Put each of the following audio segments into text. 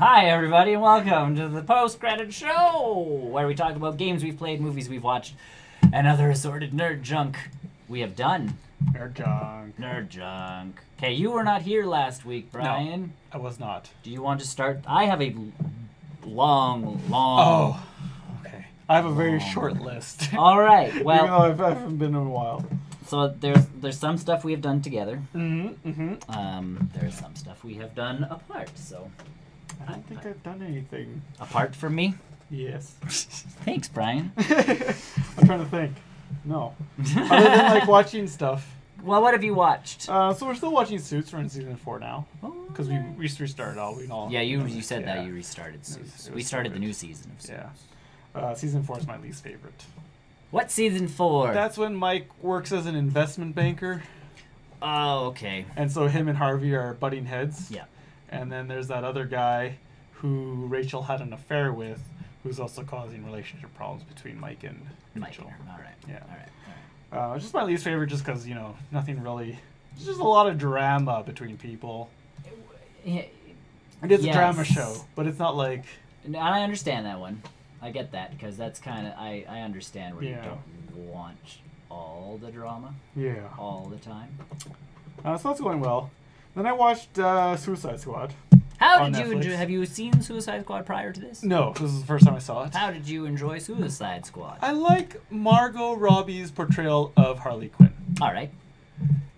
Hi, everybody, and welcome to the post-credit show, where we talk about games we've played, movies we've watched, and other assorted nerd junk we have done. Nerd junk. Nerd junk. Okay, you were not here last week, Brian. No, I was not. Do you want to start? I have a long... Oh, okay. I have a very short list. All right, well... Even though I haven't been in a while. So there's some stuff we have done together. There's some stuff we have done apart, so... I don't think I've done anything. Apart from me? Yes. Thanks, Brian. I'm trying to think. No. Other than like watching stuff. Well, what have you watched? So we're still watching Suits. We're in season 4 now. Because we Okay. restarted all. Yeah, you said that you restarted Suits. We started the new season of Suits. Yeah. Season 4 is my least favorite. What season 4? That's when Mike works as an investment banker. Oh, okay. And so him and Harvey are butting heads. Yeah. And then there's that other guy who Rachel had an affair with, who's also causing relationship problems between Mike and Rachel. All right. Yeah. All right. It's just my least favorite just because, nothing really... It's just a lot of drama between people. Yeah, It is a drama show, but it's not like... And I understand that one. I get that, because that's kind of... I understand where you don't want all the drama. Yeah. All the time. So that's going well. Then I watched Suicide Squad. How did you enjoy... Have you seen Suicide Squad prior to this? No, this is the first time I saw it. How did you enjoy Suicide Squad? I like Margot Robbie's portrayal of Harley Quinn. All right.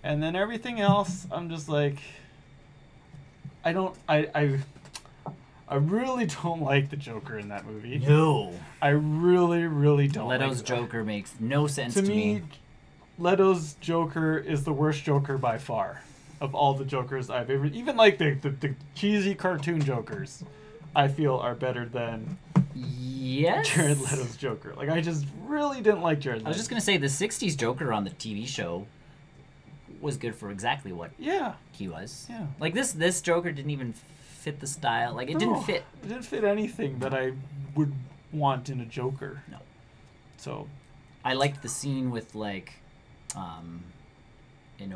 And then everything else, I'm just like... I really don't like the Joker in that movie. No. I really, really don't. Leto's Joker makes no sense to me. Leto's Joker is the worst Joker by far of all the Jokers I've ever... Even like the cheesy cartoon Jokers, I feel are better than Jared Leto's Joker. Like, I just really didn't like Jared Leto. I was just going to say, the 60s Joker on the TV show was good for exactly what he was. Yeah. Like, this Joker didn't even fit the style. Like, it didn't fit. It didn't fit anything that I would want in a Joker. No. So... I liked the scene with, like,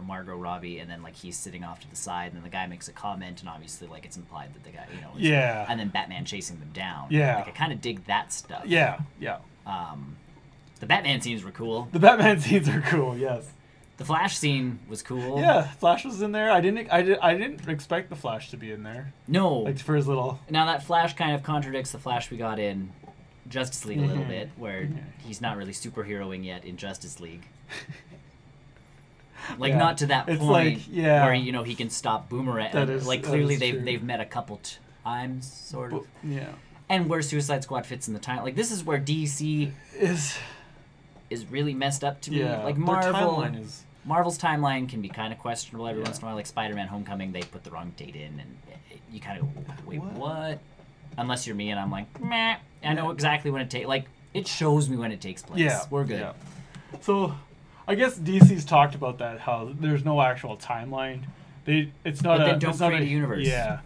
Margot Robbie, and then, like, he's sitting off to the side, and then the guy makes a comment, and obviously, like, it's implied that the guy, is, and then Batman chasing them down. Yeah. Like, I kind of dig that stuff. Yeah. The Batman scenes were cool. The Batman scenes are cool, yes. The Flash scene was cool. Yeah, Flash was in there. I didn't expect the Flash to be in there. No. Like, for his little... Now, that Flash kind of contradicts the Flash we got in Justice League a little bit, where he's not really superheroing yet in Justice League. Like, not to that it's point like, where, he can stop Boomerang. Like, clearly true. they've met a couple times, sort of. Yeah. And where Suicide Squad fits in the time. Like, this is where DC is really messed up to me. Like, Marvel's timeline can be kind of questionable every once in a while. Like, Spider-Man Homecoming, they put the wrong date in, and you kind of, wait, what? Unless you're me, and I'm like, meh. I know exactly when it takes... Like, it shows me when it takes place. Yeah. We're good. Yeah. So... I guess DC's talked about that, how there's no actual timeline. It's not but then don't create a universe. Yeah.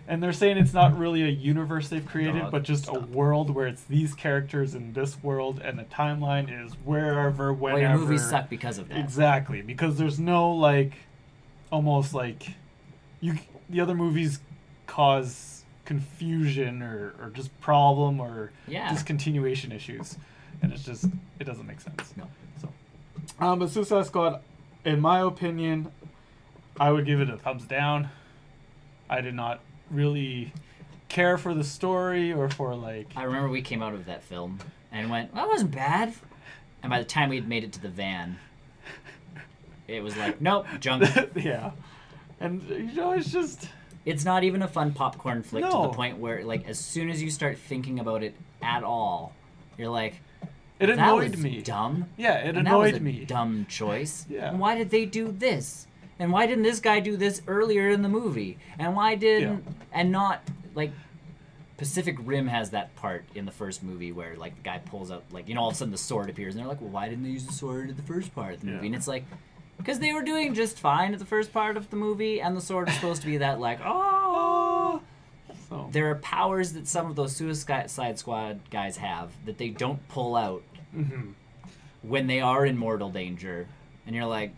And they're saying it's not really a universe they've created, but just a world where it's these characters in this world, and the timeline is wherever, whenever. Well, your movies suck because of that. Exactly. Because there's no, like, almost like... the other movies cause confusion or just problem or discontinuation issues. And it's just... It doesn't make sense. No. So... but Suicide Squad, in my opinion, I would give it a thumbs down. I did not really care for the story or for, like... I remember we came out of that film and went, well, that wasn't bad. And by the time we had made it to the van, it was like, nope, junk. Yeah. And, it's just... It's not even a fun popcorn flick to the point where, like, as soon as you start thinking about it at all, you're like... It annoyed that was me. Dumb. Yeah, it and annoyed that was me. A dumb choice. Yeah. And why did they do this? And why didn't this guy do this earlier in the movie? And why didn't and not like Pacific Rim has that part in the first movie where like the guy pulls out like all of a sudden the sword appears and they're like, well, why didn't they use the sword in the first part of the movie? And it's like because they were doing just fine at the first part of the movie, and the sword is supposed to be that like there are powers that some of those Suicide Squad guys have that they don't pull out. When they are in mortal danger, and you're like...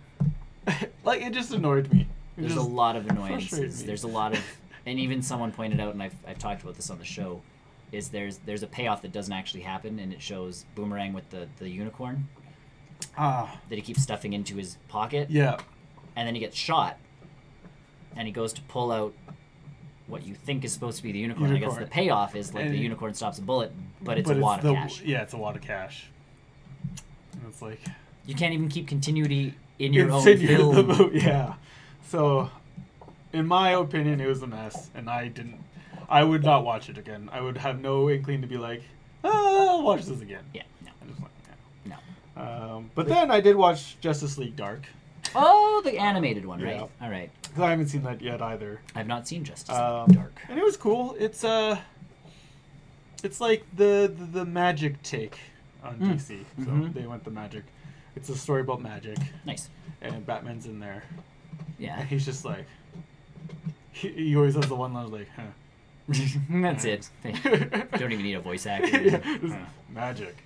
like, it just annoyed me. There's a lot of annoyances. There's a lot of And even someone pointed out, and I've talked about this on the show, is there's a payoff that doesn't actually happen, and it shows Boomerang with the unicorn that he keeps stuffing into his pocket. Yeah. And then he gets shot, and he goes to pull out what you think is supposed to be the unicorn. I guess the payoff is like the unicorn stops a bullet, but it's a wad of cash. Yeah, it's a wad of cash. And it's like... You can't even keep continuity in your own film. Yeah. So, in my opinion, it was a mess, and I would not watch it again. I would have no inkling to be like, I'll watch this again. Yeah, no. I'm just like, no. But then I did watch Justice League Dark. Oh, the animated one, right? Yeah. All right. I haven't seen that yet either. I've not seen Justice League Dark. And it was cool. It's like the magic take on DC. So they went the magic. It's a story about magic. Nice. And Batman's in there. Yeah. And he's just like, he always has the one line like, huh. That's it. They don't even need a voice actor. Yeah, magic.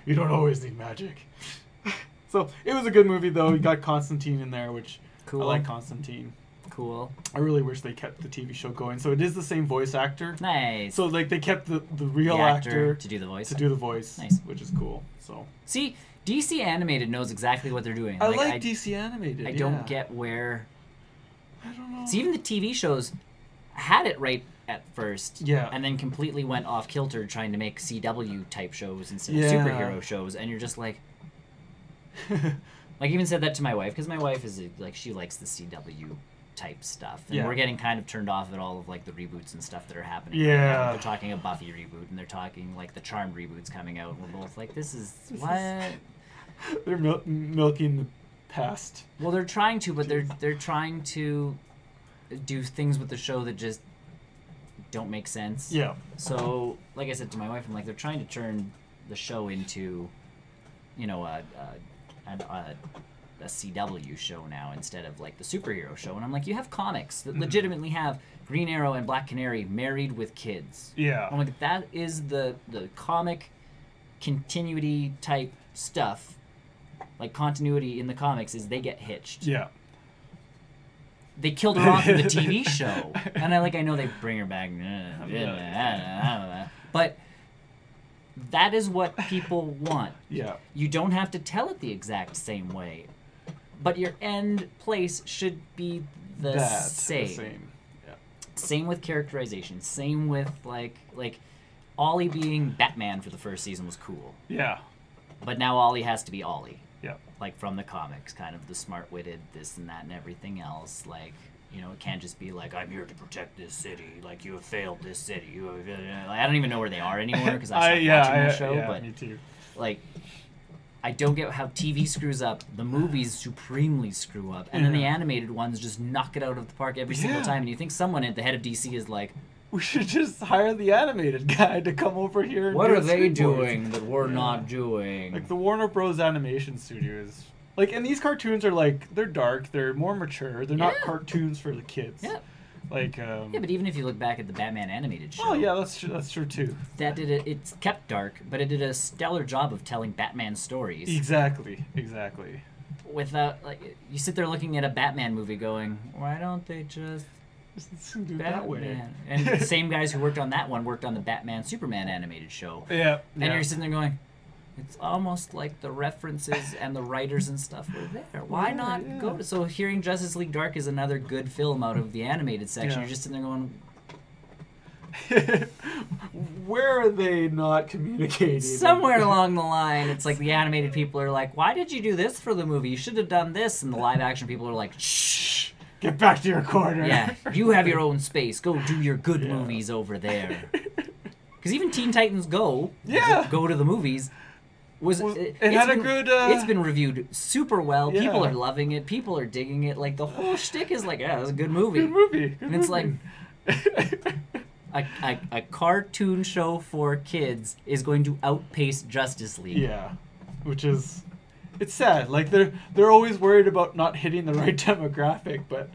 You don't always need magic. So it was a good movie though. You got Constantine in there, which cool. I like Constantine. Cool. I really wish they kept the TV show going. So it is the same voice actor. Nice. So like they kept the real actor to do the voice. Nice. Which is cool. So see, DC Animated knows exactly what they're doing. I like DC Animated. I don't get where. I don't know. See, even the TV shows had it right at first. Yeah. And then completely went off kilter trying to make CW type shows instead of superhero shows, and you're just like. Like, even said that to my wife, because my wife is like, she likes the CW type stuff, and we're getting kind of turned off at all of like the reboots and stuff that are happening. Yeah, right now. They're talking a Buffy reboot, and they're talking like the Charmed reboots coming out, and we're both like, this is what? They're milking the past. Well, they're trying to, but they're trying to do things with the show that just don't make sense. Yeah. So, like I said to my wife, I'm like, they're trying to turn the show into, you know, a CW show now instead of like the superhero show, and I'm like, you have comics that legitimately have Green Arrow and Black Canary married with kids. Yeah. I'm like, that is the comic continuity type stuff. Like, continuity in the comics is they get hitched. Yeah. They killed her off in the TV show, and I know they bring her back, but that is what people want. Yeah. You don't have to tell it the exact same way, but your end place should be the same. Yeah. Same with characterization. Same with like Ollie being Batman for the first season was cool. Yeah. But now Ollie has to be Ollie. Yeah. Like from the comics, kind of the smart-witted this and that and everything else. Like, you know, it can't just be like, I'm here to protect this city. Like, you have failed this city. You have, like, I don't even know where they are anymore because I stopped watching the show. Yeah, but me too. Like, I don't get how TV screws up. The movies supremely screw up, and then the animated ones just knock it out of the park every single time. And you think someone at the head of DC is like, we should just hire the animated guy to come over here. And what are they doing that we're not doing? Like the Warner Bros. Animation Studios. Like, and these cartoons are like, they're dark, they're more mature, they're not cartoons for the kids. Yeah. Like, yeah, but even if you look back at the Batman animated show. Oh yeah, that's true too. That did it. It's kept dark, but it did a stellar job of telling Batman stories. Exactly. Without, like, you sit there looking at a Batman movie going, why don't they just do that way? And the same guys who worked on that one worked on the Batman Superman animated show. Yeah. And you're sitting there going, it's almost like the references and the writers and stuff were there. Why not go to... So hearing Justice League Dark is another good film out of the animated section. You're just sitting there going... Where are they not communicating? Somewhere along the line, it's like the animated people are like, why did you do this for the movie? You should have done this. And the live action people are like, shh. Get back to your corner. Yeah, you have your own space. Go do your good movies over there. Because even Teen Titans Go to the movies... It's been reviewed super well. Yeah. People are loving it. People are digging it. Like, the whole shtick is like, yeah, it was a good movie. It's like a cartoon show for kids is going to outpace Justice League. Yeah, which is, it's sad. Like, they're always worried about not hitting the right demographic, but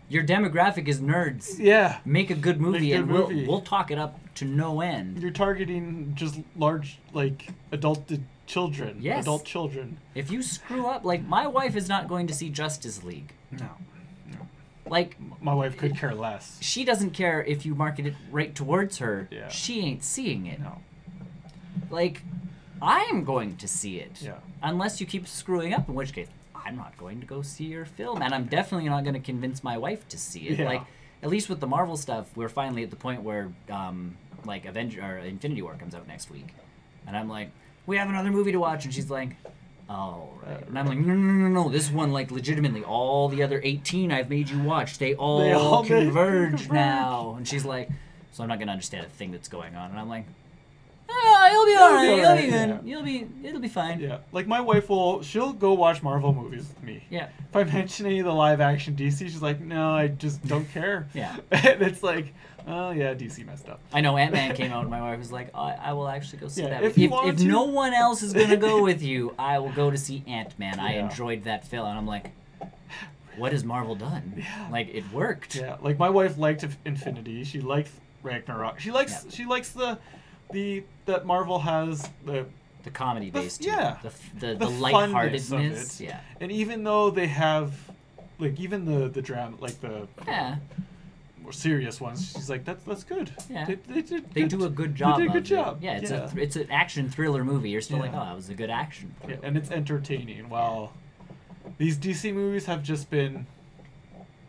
your demographic is nerds. Yeah, make a good movie, and we'll talk it up to no end. You're targeting just large, like, adult children. Yes. Adult children. If you screw up, like, my wife is not going to see Justice League. No. Like, my wife could care less. she doesn't care if you market it right towards her. Yeah. She ain't seeing it. No. Like, I'm going to see it. Yeah. Unless you keep screwing up, in which case, I'm not going to go see your film. And I'm definitely not going to convince my wife to see it. Yeah. Like, at least with the Marvel stuff, we're finally at the point where, like, Infinity War comes out next week. And I'm like, we have another movie to watch. And she's like, oh, right. And I'm like, no. This one, like, legitimately, all the other 18 I've made you watch, they all converge now. And she's like, so I'm not going to understand a thing that's going on. And I'm like, oh, you'll be all right. You'll be good. It'll be fine. Yeah. Like, my wife she'll go watch Marvel movies with me. Yeah. If I mention any of the live action DC, she's like, no, I just don't care. Yeah. And it's like, oh, yeah, DC messed up. I know Ant-Man came out and my wife was like, oh, I will actually go see that. If no one else is going to go with you, I will go to see Ant-Man. I enjoyed that film. And I'm like, what has Marvel done? Yeah. Like, it worked. Yeah. Like, my wife liked Infinity. She liked Ragnarok. She likes that Marvel has the comedy base to yeah, it. The lightheartedness. It. Yeah. And even though they have, like, even the drama, like the more serious ones, she's like, that's good. Yeah. They do a good job. They did a good job. Yeah, it's an action thriller movie. You're still like, oh, that was a good action. Yeah, and it's entertaining. While these DC movies have just been,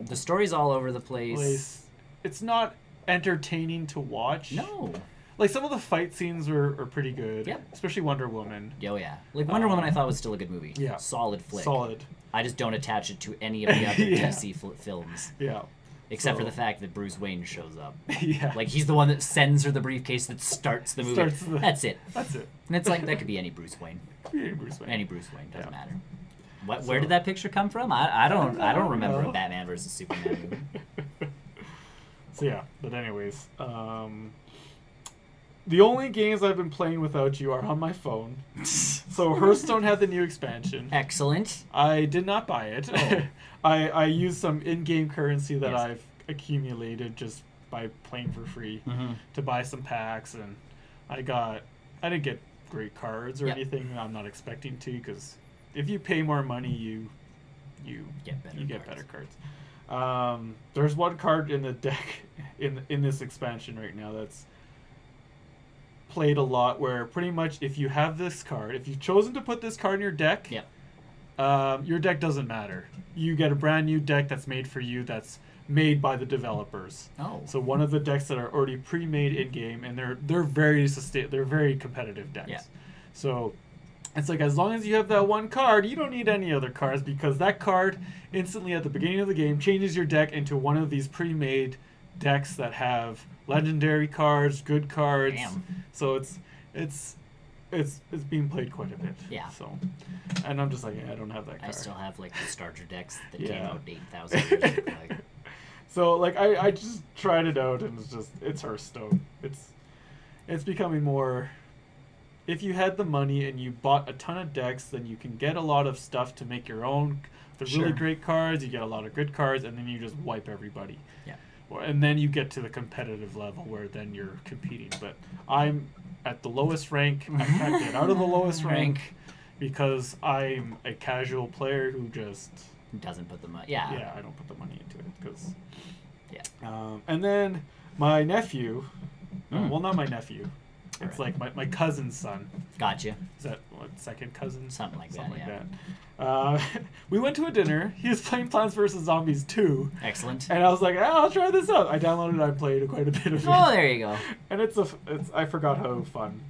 the story's all over the place. It's not entertaining to watch. No. Like, some of the fight scenes are pretty good. Yep. Especially Wonder Woman. Oh, yeah. Like, Wonder Woman I thought was still a good movie. Yeah. Solid flick. Solid. I just don't attach it to any of the other DC films. Yeah. Except for the fact that Bruce Wayne shows up. Yeah. Like, he's the one that sends her the briefcase that starts the movie. That's it. That's it. And it's like, that could be any Bruce Wayne. Any Bruce Wayne. Any Bruce Wayne. Doesn't matter. Where did that picture come from? I don't remember a Batman versus Superman movie. So, yeah. But anyways, the only games I've been playing without you are on my phone. So Hearthstone had the new expansion. Excellent. I did not buy it. Oh. I used some in-game currency that Yes. I've accumulated just by playing for free to buy some packs, and I didn't get great cards or anything. I'm not expecting to, because if you pay more money, you get better cards. There's one card in the deck in this expansion right now that's played a lot, where pretty much if you have this card, if you've chosen to put this card in your deck, your deck doesn't matter. You get a brand new deck that's made for you, that's made by the developers. Oh. So one of the decks that are already pre-made in game, and they're very competitive decks. Yeah. So it's like, as long as you have that one card, you don't need any other cards, because that card instantly at the beginning of the game changes your deck into one of these pre-made decks that have legendary cards, good cards. Damn. So it's being played quite a bit. Yeah. So, and I'm just like, I don't have that card. I still have like the starter decks that Yeah. came out 8,000 years ago. Like, So like I just tried it out, and it's Hearthstone. It's becoming more. If you had the money and you bought a ton of decks, then you can get a lot of stuff to make your own. The really great cards, you get a lot of good cards, and then you just wipe everybody. Yeah. And then you get to the competitive level where then you're competing. But I'm at the lowest rank. I can't get out of the lowest rank because I'm a casual player who just doesn't put the money. Yeah. Yeah, I don't put the money into it because. Yeah. And then my nephew, well, not my nephew. It's like my cousin's son. Gotcha. Is that what, second cousin? Something like that. We went to a dinner. He was playing Plants vs. Zombies 2. Excellent. And I was like, I'll try this out. I downloaded it. I played quite a bit of it. Oh, there you go. And I forgot how fun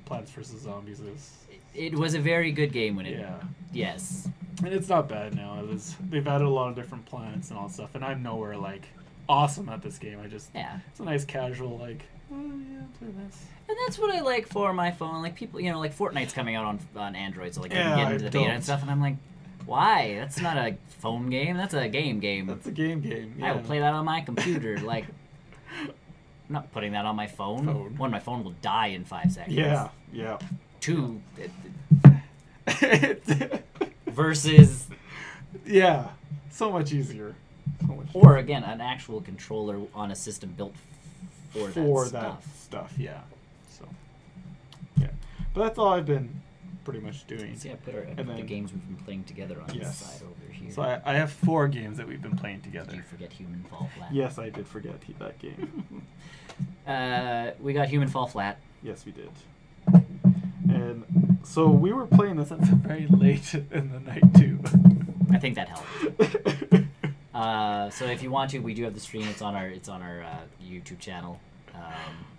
Plants vs. Zombies is. It was a very good game when it. Yeah. Yes. And it's not bad now. They've added a lot of different plants and all stuff. And I'm nowhere like awesome at this game. It's a nice casual like. Oh yeah, play this. And that's what I like for my phone. Like people, like Fortnite's coming out on Android, so like I can get into the beta and stuff. And I'm like, why? That's not a phone game. That's a game. That's a game. Yeah. I will play that on my computer. Like, I'm not putting that on my phone. One, my phone will die in 5 seconds. Yeah. Two, versus. Yeah, so much easier. Or again, an actual controller on a system built for that stuff. Yeah. So, yeah. But that's all I've been pretty much doing. So yeah, put the games we've been playing together on this side over here. So I have 4 games that we've been playing together. Did you forget Human Fall Flat? Yes, I did forget that game. We got Human Fall Flat. Yes, we did. And so we were playing this at very late in the night too. I think that helped. So if you want to, we do have the stream. It's on our YouTube channel.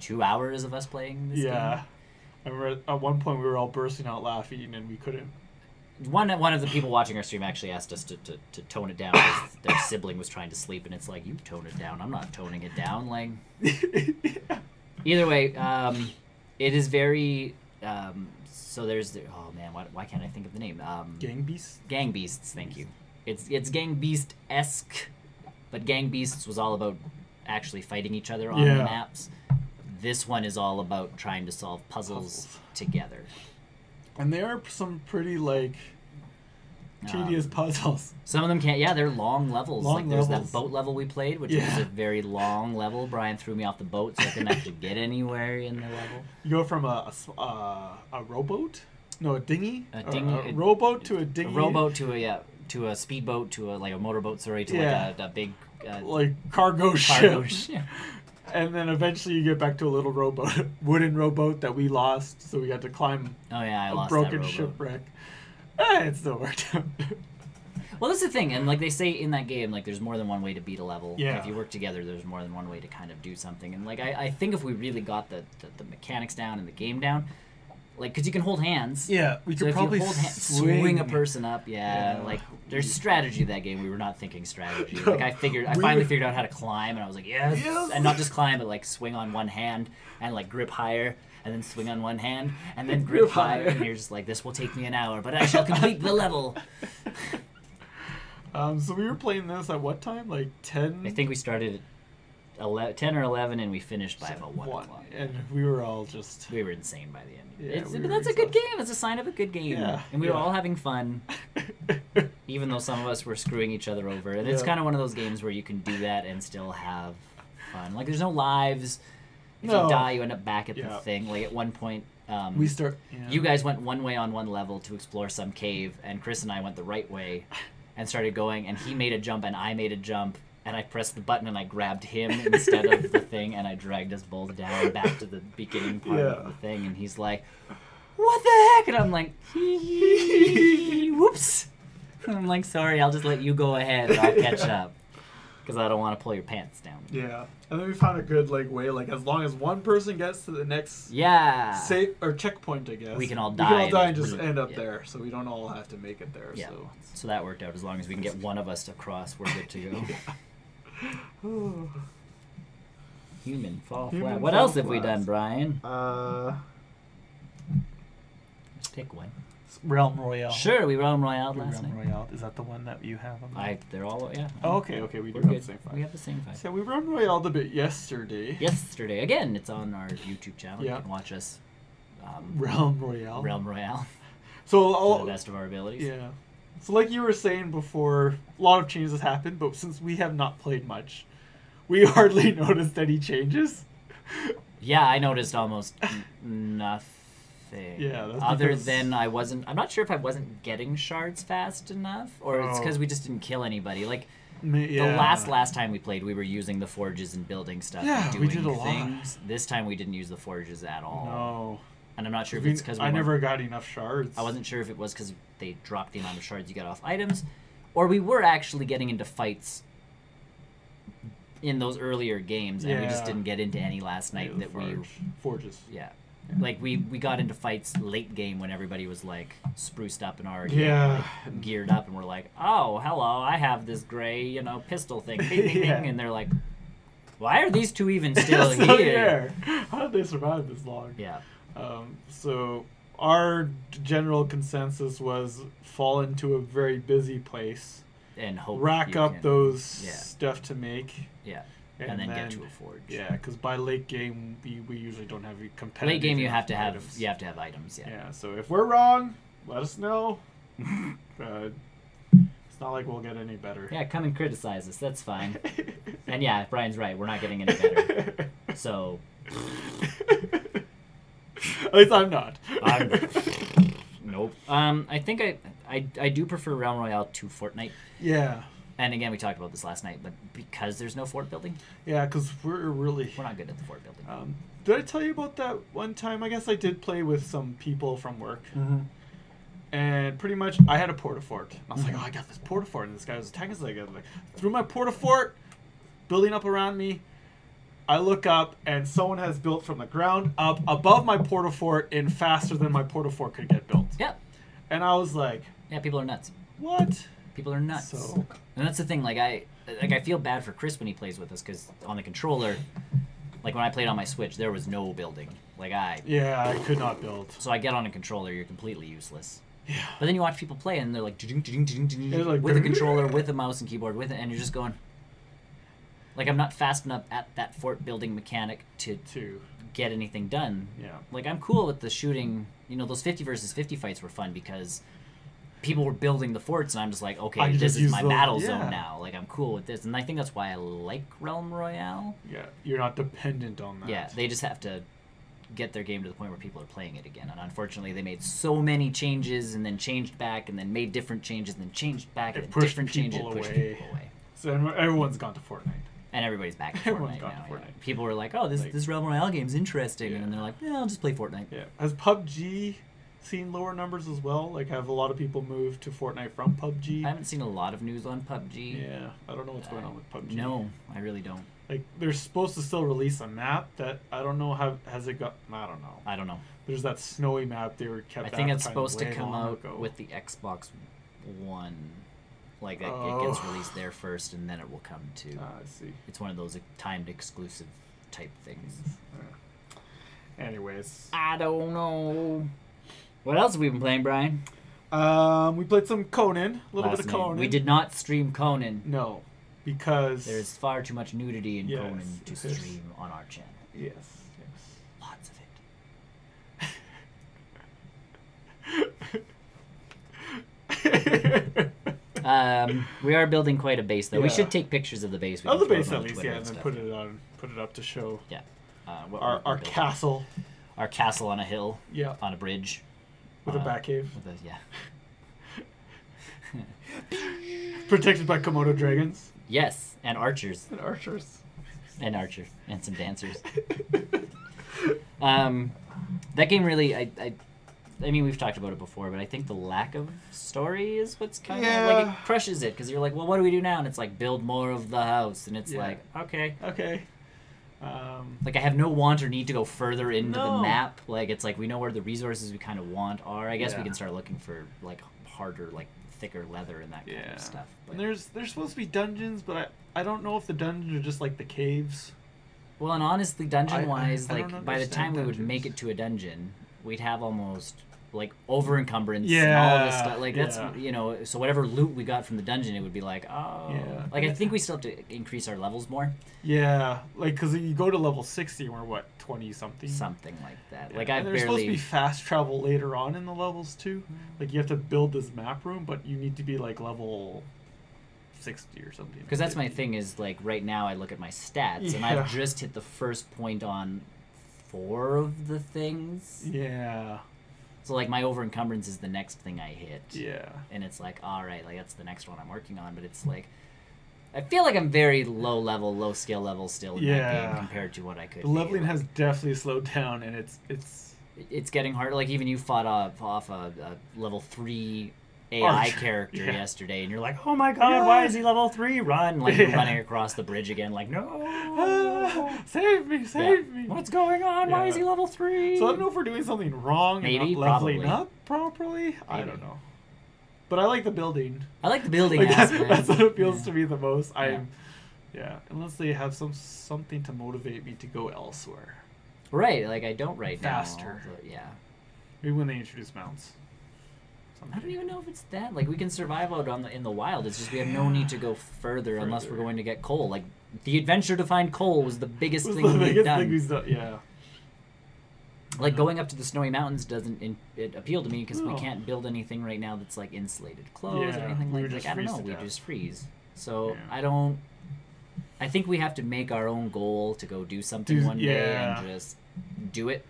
2 hours of us playing this game. Yeah. I remember at one point we were all bursting out laughing and we couldn't. One of the people watching our stream actually asked us to tone it down because their sibling was trying to sleep, and it's like, you tone it down. I'm not toning it down. Like, either way, it is very. So there's oh man, why can't I think of the name? Gang Beasts. Gang Beasts. Thank you. It's Gang Beast-esque, but Gang Beasts was all about actually fighting each other on the maps. This one is all about trying to solve puzzles together. And there are some pretty, like, tedious puzzles. Some of them can't. Yeah, they're long levels. There's that boat level we played, which was a very long level. Brian threw me off the boat, so I couldn't actually get anywhere in the level. You go from a rowboat? No, a dinghy? A dinghy. A rowboat to a dinghy. A rowboat to a speedboat to a motorboat. Sorry, to like a big cargo ship. Yeah. And then eventually you get back to a little rowboat, wooden rowboat that we lost, so we had to climb I a lost broken that shipwreck. It still worked out. Well, that's the thing, and like they say in that game, like there's more than one way to beat a level. Yeah. And if you work together, there's more than one way to kind of do something. And like I think if we really got the mechanics down and the game down, like because you can hold hands. Yeah, we could probably swing a person up. Yeah, like there's strategy to that game. We were not thinking strategy. Like I finally figured out how to climb, and I was like, yes, and not just climb, but like swing on one hand and like grip higher. And then swing on one hand, and then grip higher. And you're just like, this will take me an hour, but I shall complete the level. So we were playing this at what time? Like 10? I think we started at 10 or 11, and we finished by about 1 o'clock. And we were all just... We were insane by the end. Yeah, But that's a good game. It's a sign of a good game. Yeah, and we were all having fun, even though some of us were screwing each other over. And it's kind of one of those games where you can do that and still have fun. Like, there's no lives. If you die, you end up back at the thing. Like, at one point... You guys went one way on one level to explore some cave, and Chris and I went the right way and started going, and he made a jump and I made a jump, and I pressed the button and I grabbed him instead of the thing, and I dragged us both down back to the beginning part of the thing, and he's like, what the heck? And I'm like, whoops. And I'm like, sorry, I'll just let you go ahead and I'll catch up. Because I don't want to pull your pants down. Yeah. And then we found a good way, as long as one person gets to the next safe or checkpoint, I guess. We can all die. We can all die and just end up there, so we don't all have to make it there. Yeah. So that worked out. As long as we can get one of us across, we're good to go. Human Fall Flat. What else have we done, Brian? Just pick one. Realm Royale. Sure, we Realm Royale last night. Realm Royale. Is that the one that you have on? They're all, yeah. Oh, okay, we do have the same 5. We have the same 5. So we Realm Royale a bit yesterday. Again, it's on our YouTube channel. You can watch us. Realm Royale. So to the best of our abilities. Yeah. So like you were saying before, a lot of changes happened, but since we have not played much, we hardly noticed any changes. Yeah, I noticed almost nothing. Yeah, that's other than I'm not sure if I wasn't getting shards fast enough, or it's because we just didn't kill anybody. Like the last time we played, we were using the forges and building stuff and doing we did a things. Lot. This time we didn't use the forges at all. No. And I'm not sure if it's because I never got enough shards. I wasn't sure if it was because they dropped the amount of shards you got off items, or we were actually getting into fights in those earlier games, and we just didn't get into any last night forges. Yeah. Like we got into fights late game when everybody was like spruced up and already geared up, and we're like, oh, hello, I have this gray pistol thing, bing, bing, bing. And they're like, why are these two even still here? How did they survive this long? Yeah. So our general consensus was fall into a very busy place and hope rack up those stuff to make. Yeah. And then get to a forge. Yeah, because by late game we usually don't have competitive. Late game you have to have items. Yeah. Yeah. So if we're wrong, let us know. It's not like we'll get any better. Yeah, come and criticize us. That's fine. And yeah, Brian's right. We're not getting any better. So. At least I'm not. No, Nope. I think I do prefer Realm Royale to Fortnite. Yeah. And again, we talked about this last night, but because there's no fort building, Yeah, because we're not good at the fort building. Did I tell you about that one time? I guess I did play with some people from work. Mm-hmm. And pretty much, I had a porta-fort. I was like, oh, I got this porta-fort. And this guy was attacking us. Like, through my porta-fort, building up around me. I look up, and someone has built from the ground up above my porta-fort in faster than my porta-fort could get built. Yep. And I was like... Yeah, people are nuts. What? People are nuts. So... And that's the thing, like I feel bad for Chris when he plays with us, because on the controller, like when I played on my Switch, there was no building. Yeah, I could not build. So I get on a controller, you're completely useless. Yeah. But then you watch people play, and they're like, like with a controller, with a mouse and keyboard, with it, and you're just going... Like, I'm not fast enough at that fort building mechanic to get anything done. Yeah. Like, I'm cool with the shooting. You know, those 50 versus 50 fights were fun because people were building the forts, and I'm just like, okay, this is my battle zone now. Like, I'm cool with this. And I think that's why I like Realm Royale. Yeah, you're not dependent on that. Yeah, they just have to get their game to the point where people are playing it again. And unfortunately, they made so many changes and then changed back and then made different changes and then changed back and different changes and pushed people away. So everyone's gone to Fortnite. And everybody's back to Fortnite now. Yeah. People were like, oh, this Realm Royale game's interesting. Yeah. And they're like, yeah, I'll just play Fortnite. Yeah. Has PUBG seen lower numbers as well? Like, have a lot of people moved to Fortnite from PUBG? I haven't seen a lot of news on PUBG. Yeah. I don't know what's going on with PUBG. No, I really don't. Like, they're supposed to still release a map that I don't know has it got... I don't know. There's that snowy map they were kept. I think it's supposed to come out with the Xbox One. Like, it gets released there first, and then it will come to... I see. It's one of those timed exclusive type things. Anyways. I don't know. What else have we been playing, Brian? We played some Conan. A little bit of Conan. We did not stream Conan. No, because... There's far too much nudity in Conan to stream on our channel. Yes. Lots of it. We are building quite a base, though. Yeah. We should take pictures of the base. Of the base, at least, and then put it up to show. Yeah. Our castle. Our castle on a hill. Yeah. On a bridge. With a bat cave. Protected by Komodo dragons. Yes, and archers. And archers. And some dancers. That game really, I mean, we've talked about it before, but I think the lack of story is what's kind of like, it crushes it, because you're like, well, what do we do now? And it's like, build more of the house, and it's like, okay. Like, I have no want or need to go further into the map. Like, it's like, we know where the resources we kind of want are. I guess we can start looking for, like, harder, like, thicker leather and that kind of stuff. But... And there's supposed to be dungeons, but I don't know if the dungeons are just like the caves. Well, and honestly, dungeon-wise, like, by the time we would make it to a dungeon, we'd have almost, like, over-encumbrance and all this stuff. Like, that's, you know, so whatever loot we got from the dungeon, it would be like, oh. Yeah. Like, I think we still have to increase our levels more. Yeah. Like, because you go to level 60 and we're, what, 20-something? Something like that. Yeah. Like, I've there's supposed to be fast travel later on in the levels, too. Like, you have to build this map room, but you need to be, like, level 60 or something. Because that's my thing is, like, right now I look at my stats, and I've just hit the first point on 4 of the things. Yeah. So, like, my over-encumbrance is the next thing I hit. Yeah. And it's like, all right, like, that's the next one I'm working on. But it's like, I feel like I'm very low level, low skill level still in that game compared to what I could. The leveling has definitely slowed down, and it's getting harder. Like, even you fought off a level 3 AI character yesterday, and you're like, oh my god, why is he level 3? Run! Like, you're running across the bridge again, like, no! Save me! What's going on? Why is he level 3? So I don't know if we're doing something wrong and not leveling up properly. Maybe. I don't know. But I like the building. I like the building aspect. That's what appeals to me the most. Unless they have something to motivate me to go elsewhere. Right, like I don't right Faster. now. Yeah. Maybe when they introduce mounts. I don't even know if it's that. Like, we can survive out in the wild. It's just we have no need to go further unless we're going to get coal. Like, the adventure to find coal was the biggest thing we've done. Yeah. Like, going up to the snowy mountains doesn't appeal to me because we can't build anything right now that's, like, insulated clothes or anything like that. Like, I don't know. We just freeze. So, I think we have to make our own goal to go do something one day and just do it.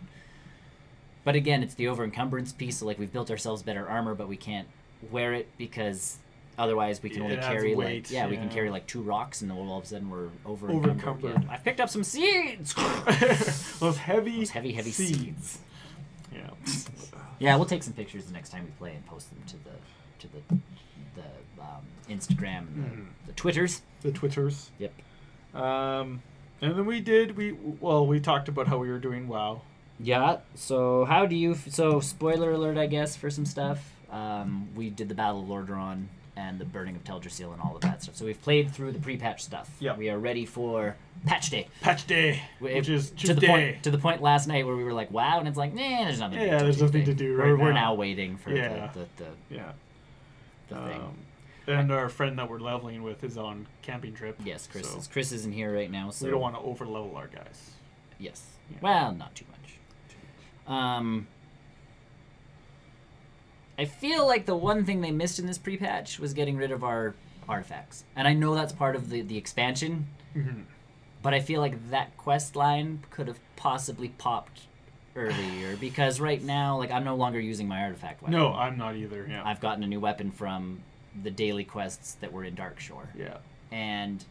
But again, it's the over-encumbrance piece. So, like, we've built ourselves better armor, but we can't wear it because otherwise we can only carry, weight, like... we can carry, like, 2 rocks, and all of a sudden we're over-encumbered. Yeah. I've picked up some seeds! Those heavy seeds. Yeah. Yeah, we'll take some pictures the next time we play and post them to the Instagram and the Twitters. The Twitters. Yep. And then we talked about how we were doing WoW. Yeah. So how do you? So spoiler alert, I guess, for some stuff. We did the Battle of Lordaeron and the Burning of Teldrassil and all of that stuff. So we've played through the pre-patch stuff. Yeah. We are ready for patch day. Patch day, which is to the point last night where we were like, wow, and it's like, nah, there's nothing. Yeah, there's nothing to do right now. We're now waiting for the thing. And our friend that we're leveling with is on camping trip. Yes, Chris isn't here right now, so we don't want to over level our guys. Yes. Yeah. Well, not too much. I feel like the one thing they missed in this pre-patch was getting rid of our artifacts. And I know that's part of the expansion, but I feel like that quest line could have possibly popped earlier because right now, like, I'm no longer using my artifact weapon. No, I'm not either, yeah. I've gotten a new weapon from the daily quests that were in Darkshore. Yeah. And,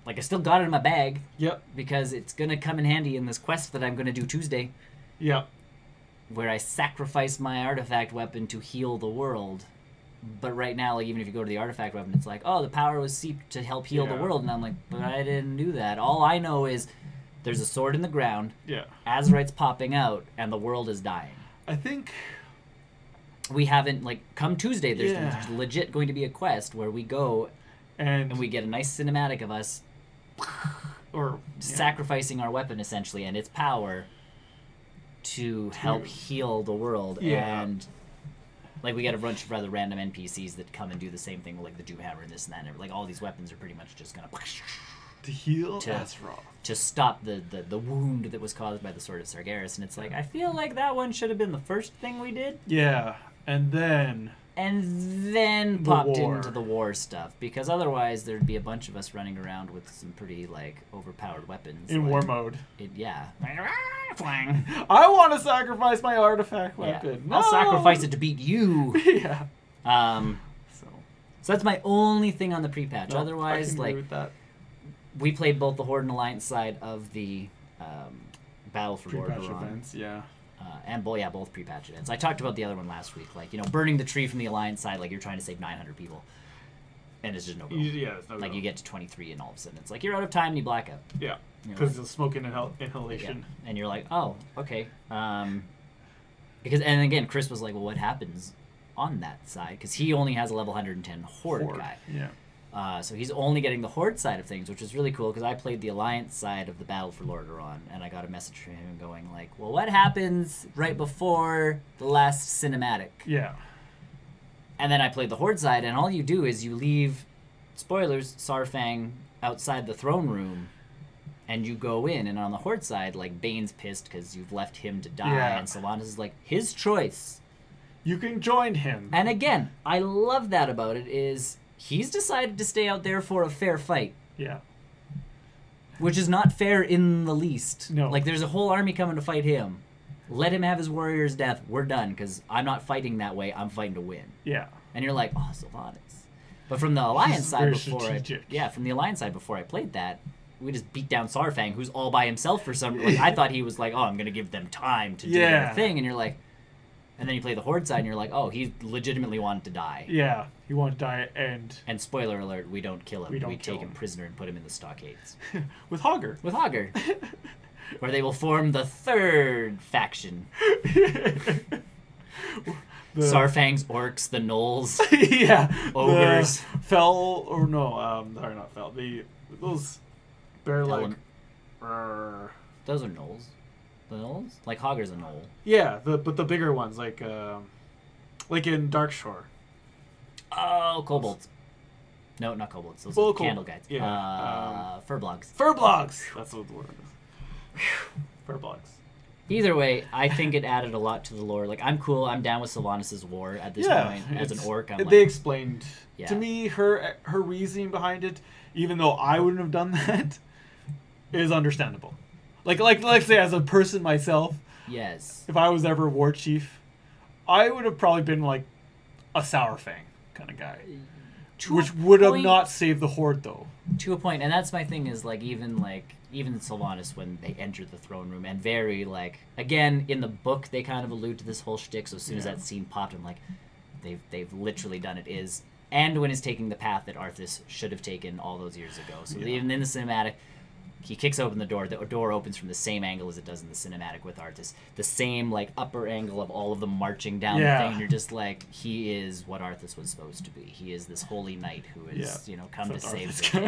like, I still got it in my bag. Yep. Because it's going to come in handy in this quest that I'm going to do Tuesday. Yep. Where I sacrifice my artifact weapon to heal the world. But right now, like, even if you go to the artifact weapon, it's like, oh, the power was seeped to help heal the world. And I'm like, but I didn't do that. All I know is there's a sword in the ground. Yeah. Azerite's popping out, and the world is dying. I think... We haven't, like, come Tuesday, there's legit going to be a quest where we go and we get a nice cinematic of us sacrificing our weapon, essentially, and its power to help heal the world. Yeah. And, like, we get a bunch of rather random NPCs that come and do the same thing, like the Doomhammer and this and that. And, like, all these weapons are pretty much just going to heal Azeroth. To stop the wound that was caused by the Sword of Sargeras. And it's like, I feel like that one should have been the first thing we did. Yeah. And then popped into the war stuff, because otherwise there'd be a bunch of us running around with some pretty, like, overpowered weapons in war mode. I want to sacrifice my artifact weapon. No! I'll sacrifice it to beat you. Yeah. So that's my only thing on the pre-patch. No, otherwise, I can like, agree with that. We played both the Horde and Alliance side of the Battle for pre-patch Lordaeron. Events, yeah. And both pre-patch events. I talked about the other one last week. Like, you know, burning the tree from the Alliance side, like, you're trying to save 900 people. And it's just no go. Yeah, it's no like, go. you get to 23 and all of a sudden it's like, you're out of time and you black out. Yeah, because of smoke inhalation. Yeah. And you're like, oh, okay. Because, and again, Chris was like, well, what happens on that side? Because he only has a level 110 Horde guy. Yeah. So he's only getting the Horde side of things, which is really cool, because I played the Alliance side of the Battle for Lordaeron, and I got a message from him going like, well, what happens right before the last cinematic? Yeah. And then I played the Horde side, and all you do is you leave, spoilers, Saurfang outside the throne room, and you go in, and on the Horde side, like, Bane's pissed because you've left him to die, and Sylvanas is like, his choice. You can join him. And again, I love that about it is... He's decided to stay out there for a fair fight. Yeah. Which is not fair in the least. No. Like, there's a whole army coming to fight him. Let him have his warrior's death. We're done, because I'm not fighting that way. I'm fighting to win. Yeah. And you're like, oh, Sylvanas. But from the Alliance side from the Alliance side before I played that, we just beat down Saurfang, who's all by himself for some... Like, I thought he was like, oh, I'm going to give them time to do their thing. And you're like... And then you play the Horde side, and you're like, oh, he legitimately wanted to die. Yeah, he wanted to die, and... And spoiler alert, we don't kill him. We take him him prisoner and put him in the stockades. With Hogger. With Hogger. Where they will form the third faction. Saurfangs, orcs, the gnolls. Ogres. Fell, or no, sorry, not Fell. Those bear-like... Those are gnolls. The gnolls? Like, Hogger's a gnoll. Yeah, but the bigger ones, like in Darkshore. Oh, kobolds. No, not kobolds. Those are candle guides. Yeah. Furblogs. Furblogs! That's what the word is. Furblogs. Either way, I think it added a lot to the lore. Like, I'm cool. I'm down with Sylvanas' war at this point. As an orc, I'm like... They explained to me her reasoning behind it, even though I wouldn't have done that, is understandable. Like say, as a person myself, Yes. If I was ever war chief, I would have probably been like a Sourfang kind of guy. Which would have not saved the Horde, though. To a point, and that's my thing is, even Sylvanas, when they enter the throne room, and very, again, in the book, they kind of allude to this whole shtick, so as soon as that scene popped, I'm like, they've literally done it, Anduin is taking the path that Arthas should have taken all those years ago. So even in the cinematic, he kicks open the door opens from the same angle as it does in the cinematic with Arthas. The same, upper angle of all of them marching down the thing, and you're just like, he is what Arthas was supposed to be. He is this holy knight who is, come to save the day.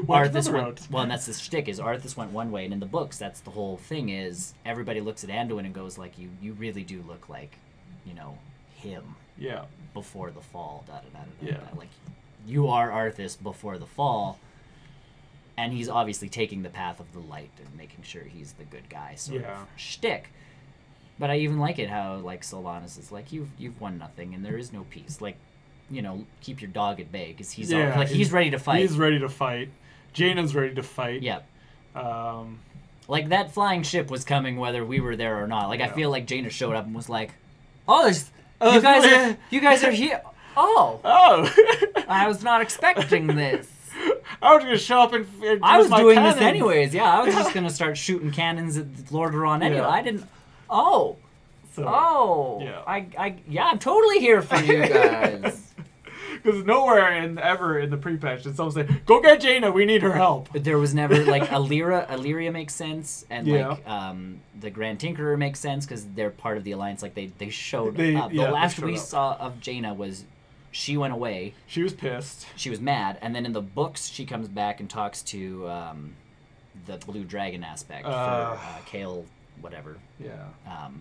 Arthas went, well, and that's the shtick, is Arthas went one way, and in the books, that's the whole thing, is everybody looks at Anduin and goes, you really do look like, him. Yeah. Before the fall, you are Arthas before the fall. And he's obviously taking the path of the light and making sure he's the good guy sort of shtick. But I even like it how, Sylvanas is you've won nothing and there is no peace. Keep your dog at bay, because he's he's ready to fight. He's ready to fight. Jaina's ready to fight. Yep. That flying ship was coming whether we were there or not. I feel like Jaina showed up and was like, oh, you guys are here. Oh. I was not expecting this. I was going to show up and I was doing this anyways. Yeah, I was just going to start shooting cannons at Lordaeron anyway. I didn't... Oh. Yeah. I'm totally here for you guys. Because nowhere ever in the pre-patch did someone say, go get Jaina, we need her help. There was never, Illyria makes sense, and, the Grand Tinkerer makes sense, because they're part of the Alliance. They showed up. The last we saw of Jaina was... She went away. She was pissed. She was mad. And then in the books, she comes back and talks to the Blue Dragon aspect for Kale, whatever. Yeah.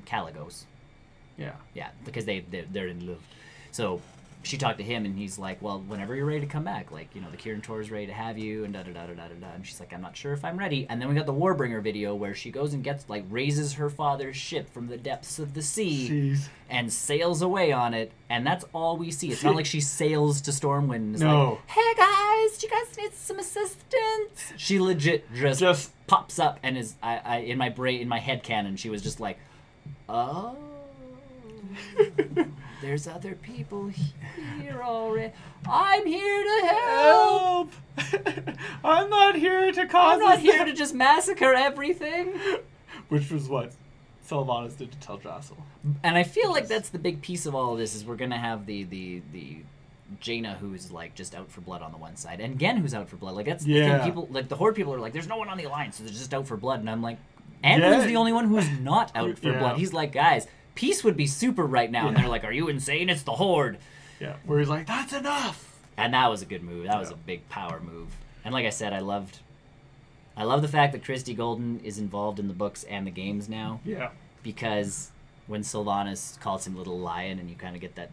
Caligos. Yeah. Yeah, because they're in love. So she talked to him, and he's like, well, whenever you're ready to come back, the Kirin Tor is ready to have you, and da-da-da-da-da-da. And she's like, I'm not sure if I'm ready. And then we got the Warbringer video where she goes and gets, raises her father's ship from the depths of the sea and sails away on it, and that's all we see. It's not like she sails to Stormwind and is like, hey guys, do you guys need some assistance? She legit just pops up and is, in my headcanon, she was just like, oh... There's other people here already. I'm here to help. I'm not here to cause. I'm not here to just massacre everything. Which was what Sylvanas did to Teldrassil. And I feel like that's the big piece of all of this, is we're gonna have the Jaina who's just out for blood on the one side, and Gen who's out for blood. That's the thing. People the Horde people are like, there's no one on the Alliance, so they're just out for blood. And I'm like, Anduin's the only one who's not out for blood. He's like, guys, peace would be super right now. And they're like, are you insane? It's the Horde. Yeah, where he's like, that's enough. And that was a good move. That was a big power move. And like I said, I love the fact that Christy Golden is involved in the books and the games now. Yeah. Because when Sylvanas calls him Little Lion, and you kind of get that,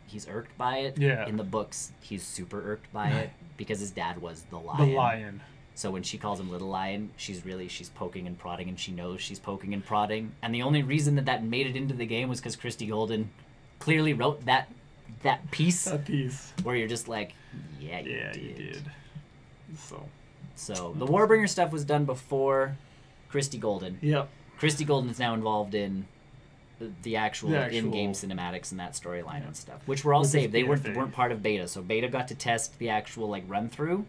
he's irked by it. Yeah. In the books, he's super irked by it because his dad was the Lion. The Lion. So when she calls him Little Lion, she's poking and prodding, and she knows she's poking and prodding. And the only reason that made it into the game was because Christy Golden clearly wrote that piece. That piece. Where you're just like, yeah, you did. So the Warbringer stuff was done before Christy Golden. Yep. Christy Golden is now involved in the actual in-game cinematics and that storyline and stuff, which were all saved. They weren't part of beta, so beta got to test the actual run-through.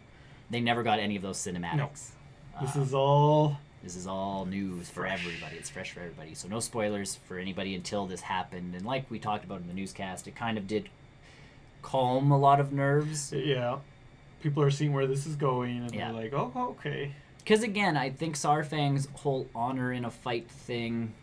They never got any of those cinematics. No. This is all news for everybody. It's fresh for everybody. So no spoilers for anybody until this happened. And like we talked about in the newscast, it kind of did calm a lot of nerves. Yeah. People are seeing where this is going, and they're like, oh, okay. Because again, I think Saurfang's whole honor in a fight thing...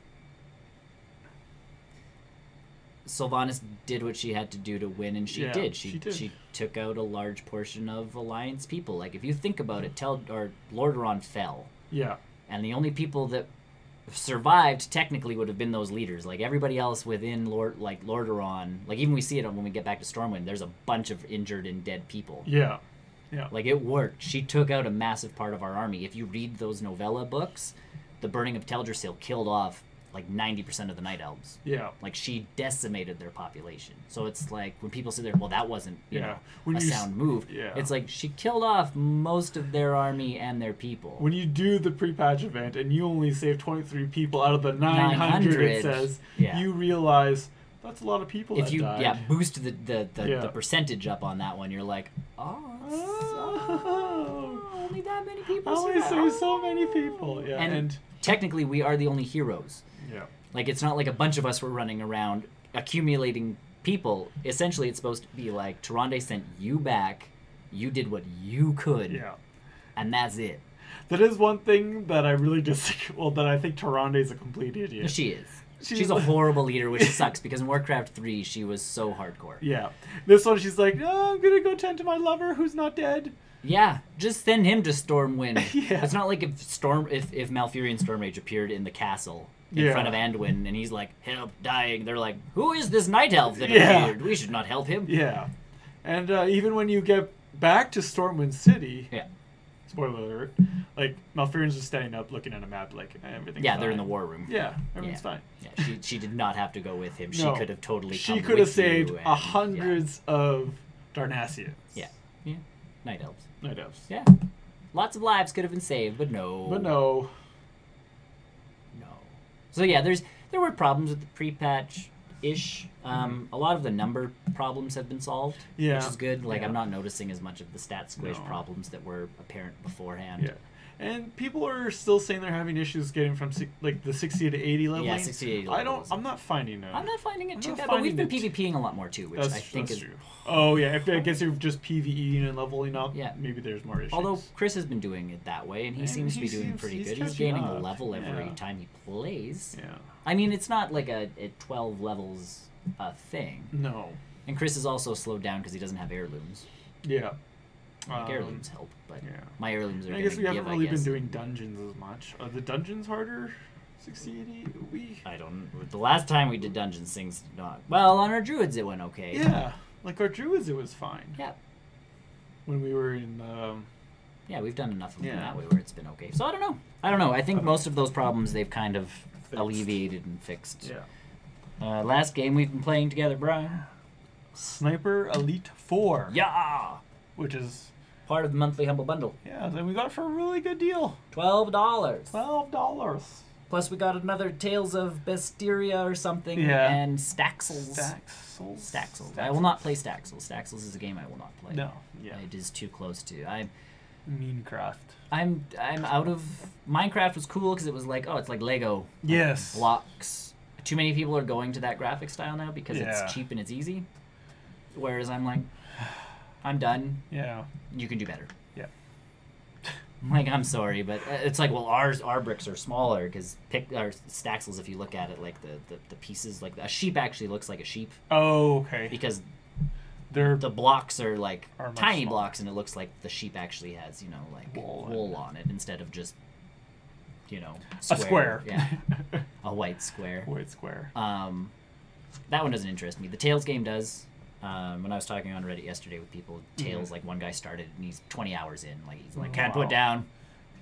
Sylvanas did what she had to do to win, and she did. She took out a large portion of Alliance people. If you think about it, Lordaeron fell. Yeah. And the only people that survived technically would have been those leaders. Everybody else within Lordaeron, even we see it when we get back to Stormwind, there's a bunch of injured and dead people. Yeah. Yeah. It worked. She took out a massive part of our army. If you read those novella books, the burning of Teldrassil killed off like 90% of the night elves. Yeah. Like she decimated their population. So it's like when people say there, well, that wasn't you know when a sound move. Yeah. It's like she killed off most of their army and their people. When you do the pre-patch event and you only save 23 people out of the 900 it says, you realize that's a lot of people if that you died. boost the percentage up on that one, you're like, only that many people. Only so many people. Yeah. And technically we are the only heroes. Yeah. Like it's not like a bunch of us were running around accumulating people. Essentially it's supposed to be like Tyrande sent you back, you did what you could. Yeah. And that's it. That is one thing that I really disagree. Well, that I think Tyrande is a complete idiot. She is. She's a horrible leader, which sucks because in Warcraft 3 she was so hardcore. Yeah. This one she's like, oh, I'm gonna go tend to my lover who's not dead. Yeah, just send him to Stormwind. Yeah. It's not like if Malfurion Stormrage appeared in the castle in front of Anduin and he's like, help, dying. They're like, who is this night elf that appeared? We should not help him. Yeah. And even when you get back to Stormwind City, spoiler alert, like Malfurion's just standing up looking at a map like everything's fine. They're in the war room. Yeah, everything's fine. Yeah, she did not have to go with him. She could have totally come She could have with saved you and, hundreds of Darnassians. Yeah. Night elves. Night elves. Yeah. Lots of lives could have been saved, but no. No. So yeah, there were problems with the pre-patch-ish. A lot of the number problems have been solved, which is good. Like I'm not noticing as much of the stat squish problems that were apparent beforehand. Yeah. And people are still saying they're having issues getting from like the 60 to 80 leveling. Yeah, 60 to 80 levels. I'm not finding it. I'm not finding it too bad, but we've been PvPing a lot more too, which I think is true. Oh yeah, if I guess you're just PvEing and leveling up, maybe there's more issues. Although Chris has been doing it that way, and he seems to be doing pretty good. He's gaining a level every time he plays. Yeah. I mean, it's not like a 12 levels thing. No. And Chris is also slowed down because he doesn't have heirlooms. Yeah. heirlooms help, but my heirlooms are. I guess we haven't really been doing dungeons as much. Are the dungeons harder? 60, 80? I don't. The last time we did dungeons, things not well. On our druids, it went okay. Yeah, like our druids, it was fine. Yeah. When we were in. Yeah, we've done enough of them that way where it's been okay. So I don't know. I think most of those problems they've kind of alleviated and fixed. Yeah. Last game we've been playing together, Brian. Sniper Elite 4. Yeah. Which is part of the monthly Humble Bundle. Yeah, and we got it for a really good deal. $12. $12. Plus we got another Tales of Bestiria or something. Yeah. And Staxels. Staxels. I will not play Staxels. Staxels is a game I will not play. No. Yeah. It is too close to. Minecraft. I'm out of. Minecraft was cool because it was like, oh, it's like Lego. Yes. Blocks. Too many people are going to that graphic style now because it's cheap and it's easy. Whereas I'm like, I'm done. Yeah. You can do better. Yeah. Like, I'm sorry, but it's like, well, our bricks are smaller because Staxels, if you look at it, like the pieces, like a sheep actually looks like a sheep. Oh, okay. Because the blocks are like tiny smaller. blocks, and it looks like the sheep actually has, like wool on it instead of just, a square. Yeah. A white square. White square. That one doesn't interest me. The Tales game does. When I was talking on Reddit yesterday with people, Tales, like one guy started and he's 20 hours in. Like he's like, can't put down.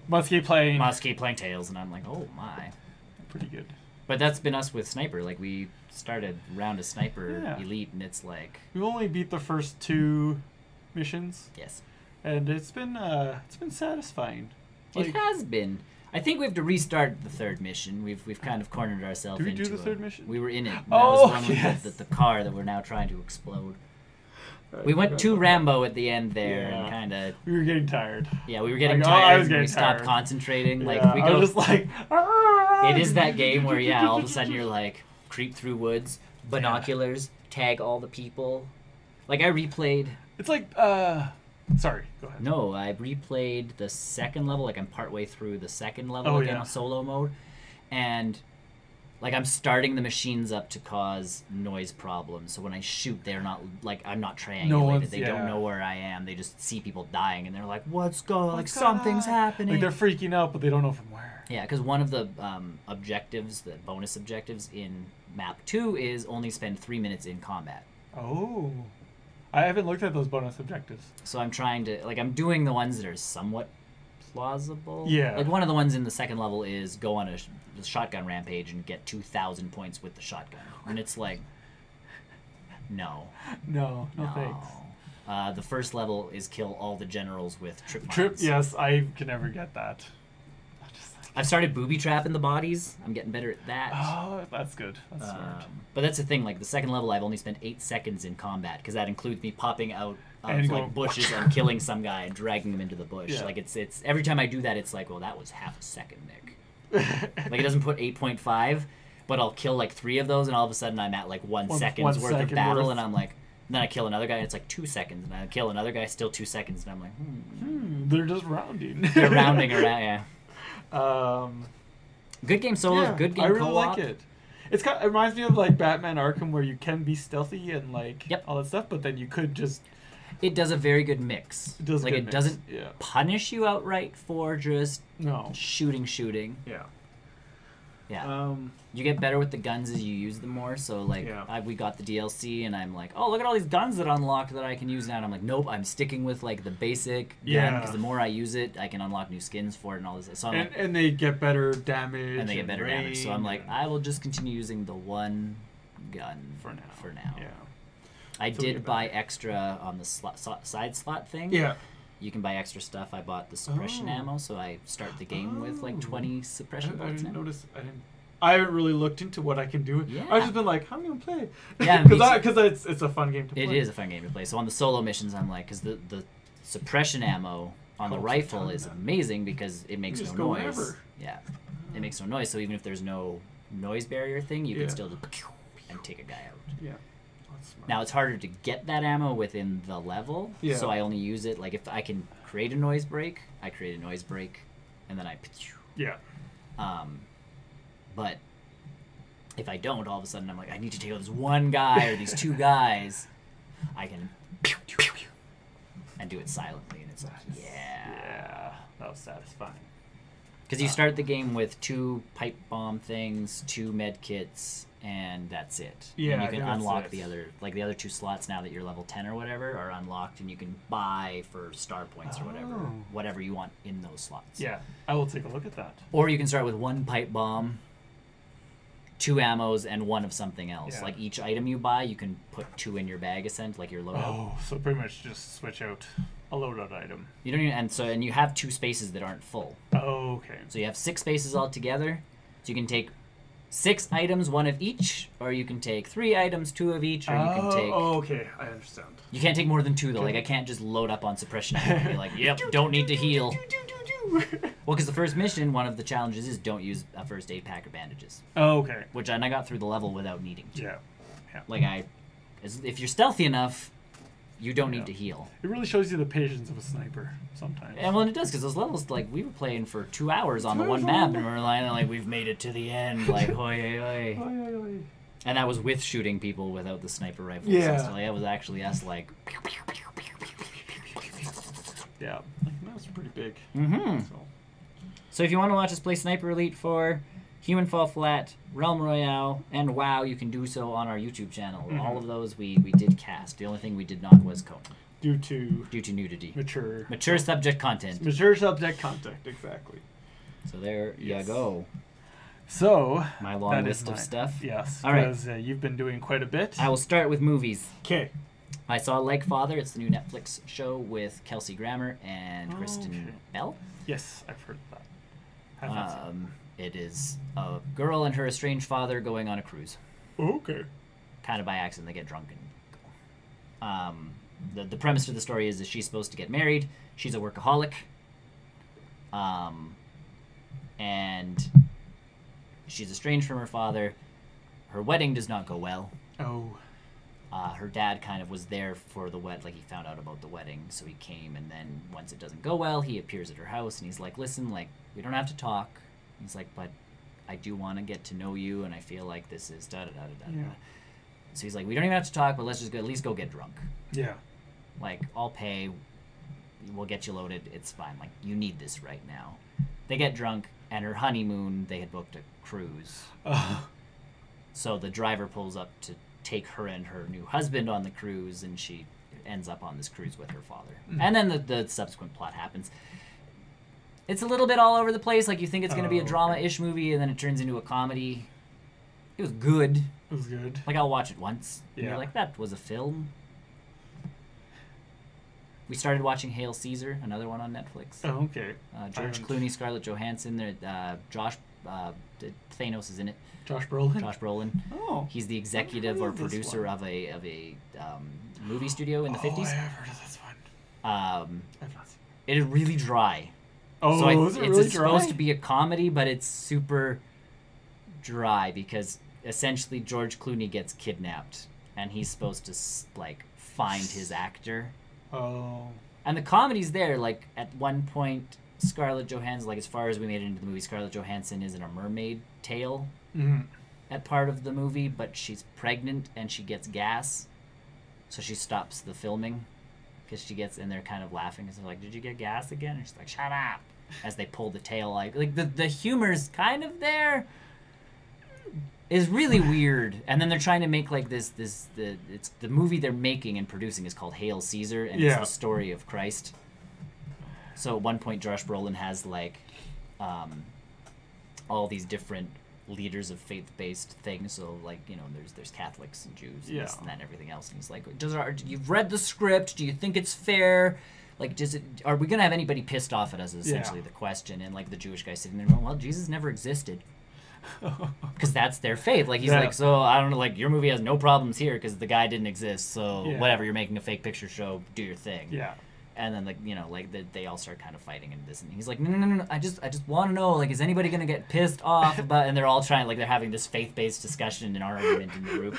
Must keep playing Tales, and I'm like, oh my. Pretty good. But that's been us with Sniper. Like we started round of Sniper Elite, and it's like we only beat the first 2 missions. Yes. And it's been satisfying. Like, it has been. I think we have to restart the 3rd mission. We've kind of cornered ourselves into. Did we do the 3rd mission? We were in it. That was the one with the car that we're now trying to explode. We went too Rambo at the end there and kind of. We were getting tired. Yeah, we were getting tired. I was getting we tired. stopped concentrating. Like we I go. was just like. It is that game where all of a sudden you're like creep through woods, binoculars, tag all the people. Like I replayed. It's like Sorry, go ahead. No, I replayed the 2nd level. Like I'm partway through the 2nd level again on solo mode, and like I'm starting the machines up to cause noise problems. So when I shoot, they're not like I'm not triangulated. They don't know where I am. They just see people dying, and they're like, "What's going? Like something's happening." Like they're freaking out, but they don't know from where. Yeah, because one of the objectives, the bonus objectives in map 2, is only spend 3 minutes in combat. Oh. I haven't looked at those bonus objectives. So I'm trying to, I'm doing the ones that are somewhat plausible. Yeah. Like one of the ones in the second level is go on a shotgun rampage and get 2,000 points with the shotgun, and it's like, no, no thanks. The first level is kill all the generals with trip mines. Yes, I can never get that. I've started booby trapping the bodies. I'm getting better at that. Oh, that's good. That's smart. But that's the thing. Like the second level, I've only spent 8 seconds in combat because that includes me popping out of And like going, bushes and killing some guy and dragging him into the bush. Yeah. Like it's every time I do that, it's like, well, that was half a second, Nick. Like it doesn't put 8.5, but I'll kill like 3 of those, and all of a sudden I'm at like 1 second's worth of battle, and I'm like, and then I kill another guy, and it's like 2 seconds, and I kill another guy, still 2 seconds, and I'm like, they're just rounding. They're rounding around, yeah. Good game solo, Yeah, good game I really co-op. like it. It reminds me of like Batman Arkham, where you can be stealthy and like all that stuff, but then you could just. It does a very good mix. It does like good it mix. doesn't Yeah. punish you outright for just No. shooting. Yeah. Yeah. You get better with the guns as you use them more. So like we got the DLC and I'm like, oh, look at all these guns that unlocked that I can use now. And I'm like, nope, I'm sticking with like the basic gun because the more I use it, I can unlock new skins for it and all this. So I'm like, and they get better damage. And they get better damage. So I'm like, I will just continue using the one gun for now. Yeah. I did buy extra on the side slot thing. Yeah. You can buy extra stuff. I bought the suppression ammo, so I start the game with like 20 suppression bullets. I didn't notice. I haven't really looked into what I can do. Yeah. I've just been like, how am I gonna play? Yeah, because it's a fun game to play. It is a fun game to play. So on the solo missions, I'm like, because the suppression ammo on the rifle is amazing because it makes no noise. Wherever. Yeah, it makes no noise. So even if there's no noise barrier thing, you can still just and take a guy out. Yeah. Now it's harder to get that ammo within the level, so I only use it like if I can create a noise break, I create a noise break, and then I but if I don't, all of a sudden I'm like, I need to take out this one guy or these 2 guys. I can and do it silently, and it's like, yeah, that was satisfying. Because you start the game with 2 pipe bomb things, 2 med kits, and that's it. Yeah, and you can unlock the other 2 slots now that you're level 10 or whatever are unlocked, and you can buy for star points or whatever you want in those slots. Yeah, I will take a look at that. Or you can start with 1 pipe bomb, 2 ammos, and 1 of something else. Yeah. Like each item you buy, you can put 2 in your bag, essentially, like your loadout. Oh, so pretty much just switch out a loadout item. You don't even, and you have 2 spaces that aren't full. Oh, okay. So you have 6 spaces altogether. So you can take 6 items, 1 of each, or you can take 3 items, 2 of each, or you can take. Oh, okay, I understand. You can't take more than 2 though. Like I can't just load up on suppression and be like, yep, don't need to heal. Well, because the first mission, one of the challenges is don't use a first aid pack or bandages. Oh, okay. Which and I got through the level without needing to. Yeah. Like if you're stealthy enough, you don't need to heal. It really shows you the patience of a sniper sometimes. And well, it does, because those levels, like, we were playing for 2 hours on the one map, and we're like, we've made it to the end, like, hoi, hoi, hoi. And that was with shooting people without the sniper rifles. Yeah. So that was actually us, like... Yeah, that was pretty big. Mm-hmm. So if you want to watch us play Sniper Elite 4, Human Fall Flat, Realm Royale, and WoW, you can do so on our YouTube channel. Mm-hmm. All of those we did cast. The only thing we did not was Conan. Due to nudity. Mature subject content. Mature subject content, exactly. So there you go. So, my long list of stuff. Yes, all right. Because you've been doing quite a bit. I will start with movies. Okay. I saw Like Father. It's the new Netflix show with Kelsey Grammer and Kristen Bell. Yes, I've heard of that. It is a girl and her estranged father going on a cruise. Okay. Kind of by accident, they get drunk and go. The premise of the story is that she's supposed to get married. She's a workaholic. And she's estranged from her father. Her wedding does not go well. Oh. Her dad kind of was there for the wedding, like he found out about the wedding, so he came, and then once it doesn't go well, he appears at her house, and he's like, listen, like, we don't have to talk. He's like, but I do want to get to know you, and I feel like this is da-da-da-da-da. Yeah. So he's like, we don't even have to talk, but let's just at least go get drunk. Yeah. Like, I'll pay, we'll get you loaded, it's fine. Like, you need this right now. They get drunk, and her honeymoon, they had booked a cruise. So the driver pulls up to take her and her new husband on the cruise, and she ends up on this cruise with her father. Mm-hmm. And then the subsequent plot happens. It's a little bit all over the place. Like, you think it's going to be a drama-ish movie, and then it turns into a comedy. It was good. It was good. Like, I'll watch it once. Yeah. And you're like, that was a film. We started watching Hail Caesar, another one on Netflix. Oh, okay. George Clooney, Scarlett Johansson. Thanos is in it. Josh Brolin. Josh Brolin. Oh. He's the executive or producer of a movie studio in the 50s. Oh, I have heard of this one. I've not seen it. It is really dry. Oh, so is it really it's dry? supposed to be a comedy, but it's super dry because essentially George Clooney gets kidnapped, and he's supposed to like find his actor. Oh. And the comedy's there. Like, at one point, Scarlett Johansson, like, as far as we made it into the movie, Scarlett Johansson is in a mermaid tail at part of the movie, but she's pregnant and she gets gas, so she stops the filming because she gets, and they're kind of laughing because they're like, "Did you get gas again?" And she's like, "Shut up!" As they pull the tail, like the humor's kind of there. Is really weird, and then they're trying to make like it's the movie they're making and producing is called Hail Caesar, and it's the story of Christ. So at one point, Josh Brolin has like all these different leaders of faith-based things. So like, you know, there's Catholics and Jews, and this and that and everything else. And he's like, you've read the script? Do you think it's fair? Like, are we gonna have anybody pissed off at us? Is essentially the question. And like the Jewish guy sitting there going, well, Jesus never existed. Because that's their faith. Like, he's like, so I don't know, like, your movie has no problems here because the guy didn't exist, so whatever, you're making a fake picture show, do your thing. Yeah. And then, like, you know, like, they all start kind of fighting and this, and he's like, no, I just want to know, like, is anybody gonna get pissed off about, and they're all trying, like, they're having this faith-based discussion and argument in the group,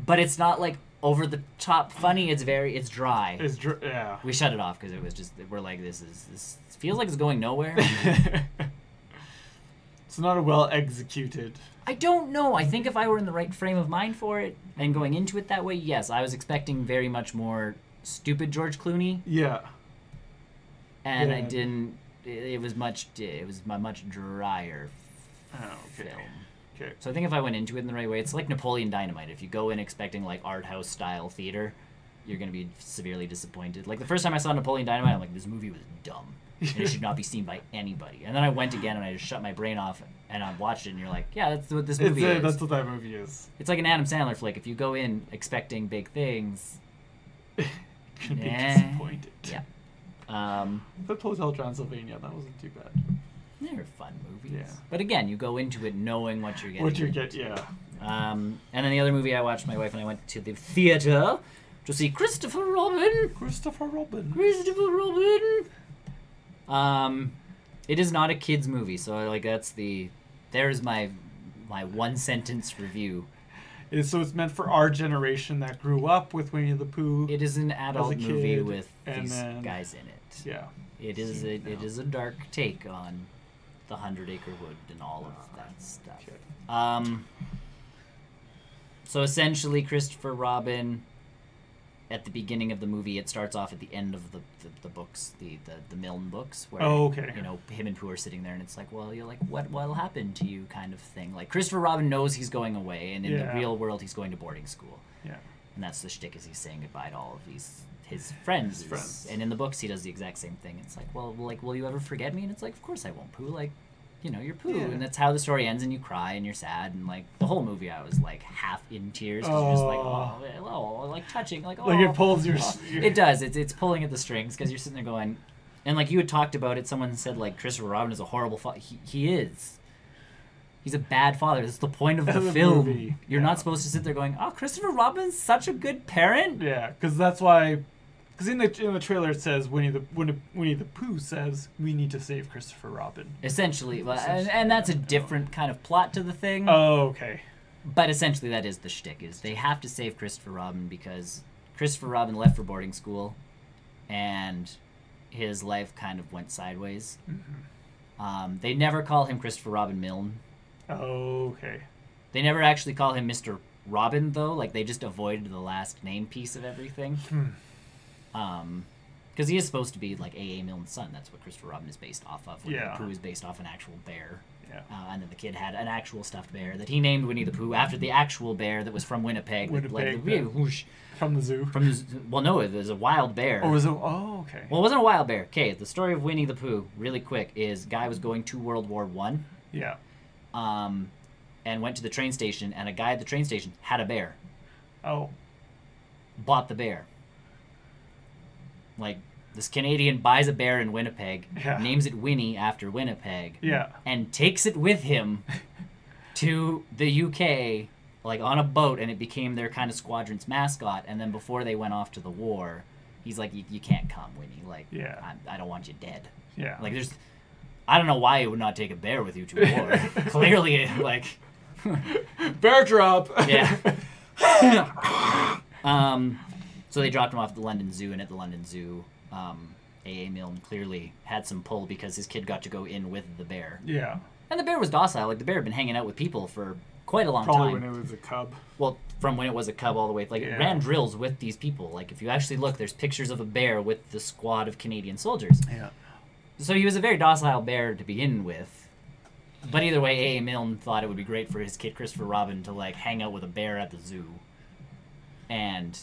but it's not like over the top funny. It's dry. Yeah. We shut it off because it was just, we're like, this feels like it's going nowhere. It's not a well executed. I don't know. I think if I were in the right frame of mind for it and going into it that way, yes, I was expecting very much more stupid George Clooney. Yeah. And I didn't. It was a much drier film. Okay. So I think if I went into it in the right way, it's like Napoleon Dynamite. If you go in expecting like art house style theater, you're going to be severely disappointed. Like the first time I saw Napoleon Dynamite, I'm like, this movie was dumb. And it should not be seen by anybody. And then I went again and I just shut my brain off and I watched it and you're like, yeah, that's what this movie is. That's what that movie is. It's like an Adam Sandler flick. If you go in expecting big things, you'd be disappointed. Yeah. But Hotel Transylvania, that wasn't too bad. They're fun movies. Yeah. But again, you go into it knowing what you're getting. And then the other movie I watched, my wife and I went to the theater to see Christopher Robin. It is not a kids movie, so like there's my one sentence review. So it's meant for our generation that grew up with Winnie the Pooh. It is an adult movie with these guys in it. Yeah. It is a dark take on the 100-Acre Wood and all of that stuff. Okay. So essentially, Christopher Robin, at the beginning of the movie, it starts off at the end of the books, the Milne books, where you know, him and Pooh are sitting there, and it's like, well, you're like, what'll happen to you, kind of thing. Like, Christopher Robin knows he's going away, and in the real world, he's going to boarding school. Yeah. And that's the shtick, is he's saying goodbye to all of his friends. And in the books, he does the exact same thing. It's like, well, like, will you ever forget me? And it's like, of course I won't, Pooh. Like, you know, you're Pooh. Yeah. And that's how the story ends, and you cry, and you're sad. And, like, the whole movie, I was, like, half in tears. Because you're just like, oh, like, touching. Like, oh. Like, it pulls your... It does. It's pulling at the strings, because you're sitting there going... And, like, you had talked about it. Someone said, like, Christopher Robin is a horrible father. He is. He's a bad father. That's the point of the film. Movie. You're not supposed to sit there going, oh, Christopher Robin's such a good parent. Yeah, because that's why... Because in the trailer it says Winnie the Pooh says we need to save Christopher Robin. Essentially, and that's a different kind of plot to the thing. Oh, okay. But essentially that is the shtick, is they have to save Christopher Robin because Christopher Robin left for boarding school, and his life kind of went sideways. Mm-hmm. They never call him Christopher Robin Milne. Oh, okay. They never actually call him Mr. Robin though. Like, they just avoided the last name piece of everything. Because he is supposed to be like A.A. Milne's son. That's what Christopher Robin is based off of. When Pooh is based off an actual bear Yeah. And then the kid had an actual stuffed bear that he named Winnie the Pooh after the actual bear that was from Winnipeg. Winnipeg, from the zoo. Well, no, it was a wild bear. Oh, was it? Oh, okay. Well, it wasn't a wild bear. Okay, the story of Winnie the Pooh, really quick, is guy was going to World War One. Yeah. And went to the train station, and a guy at the train station had a bear. Oh. Bought the bear. Like, this Canadian buys a bear in Winnipeg, names it Winnie after Winnipeg, and takes it with him to the UK, like on a boat, and it became their kind of squadron's mascot. And then before they went off to the war, he's like, you can't come, Winnie. Like, I don't want you dead. Yeah. Like, I don't know why you would not take a bear with you to war. Clearly, like... Bear drop! Yeah. So they dropped him off at the London Zoo, and at the London Zoo, A.A. Milne clearly had some pull because his kid got to go in with the bear. Yeah. And the bear was docile. Like, the bear had been hanging out with people for quite a long time. Probably when it was a cub. Well, from when it was a cub all the way. Like, it ran drills with these people. Like, if you actually look, there's pictures of a bear with the squad of Canadian soldiers. Yeah. So he was a very docile bear to begin with. But either way, A.A. Milne thought it would be great for his kid Christopher Robin to, like, hang out with a bear at the zoo. And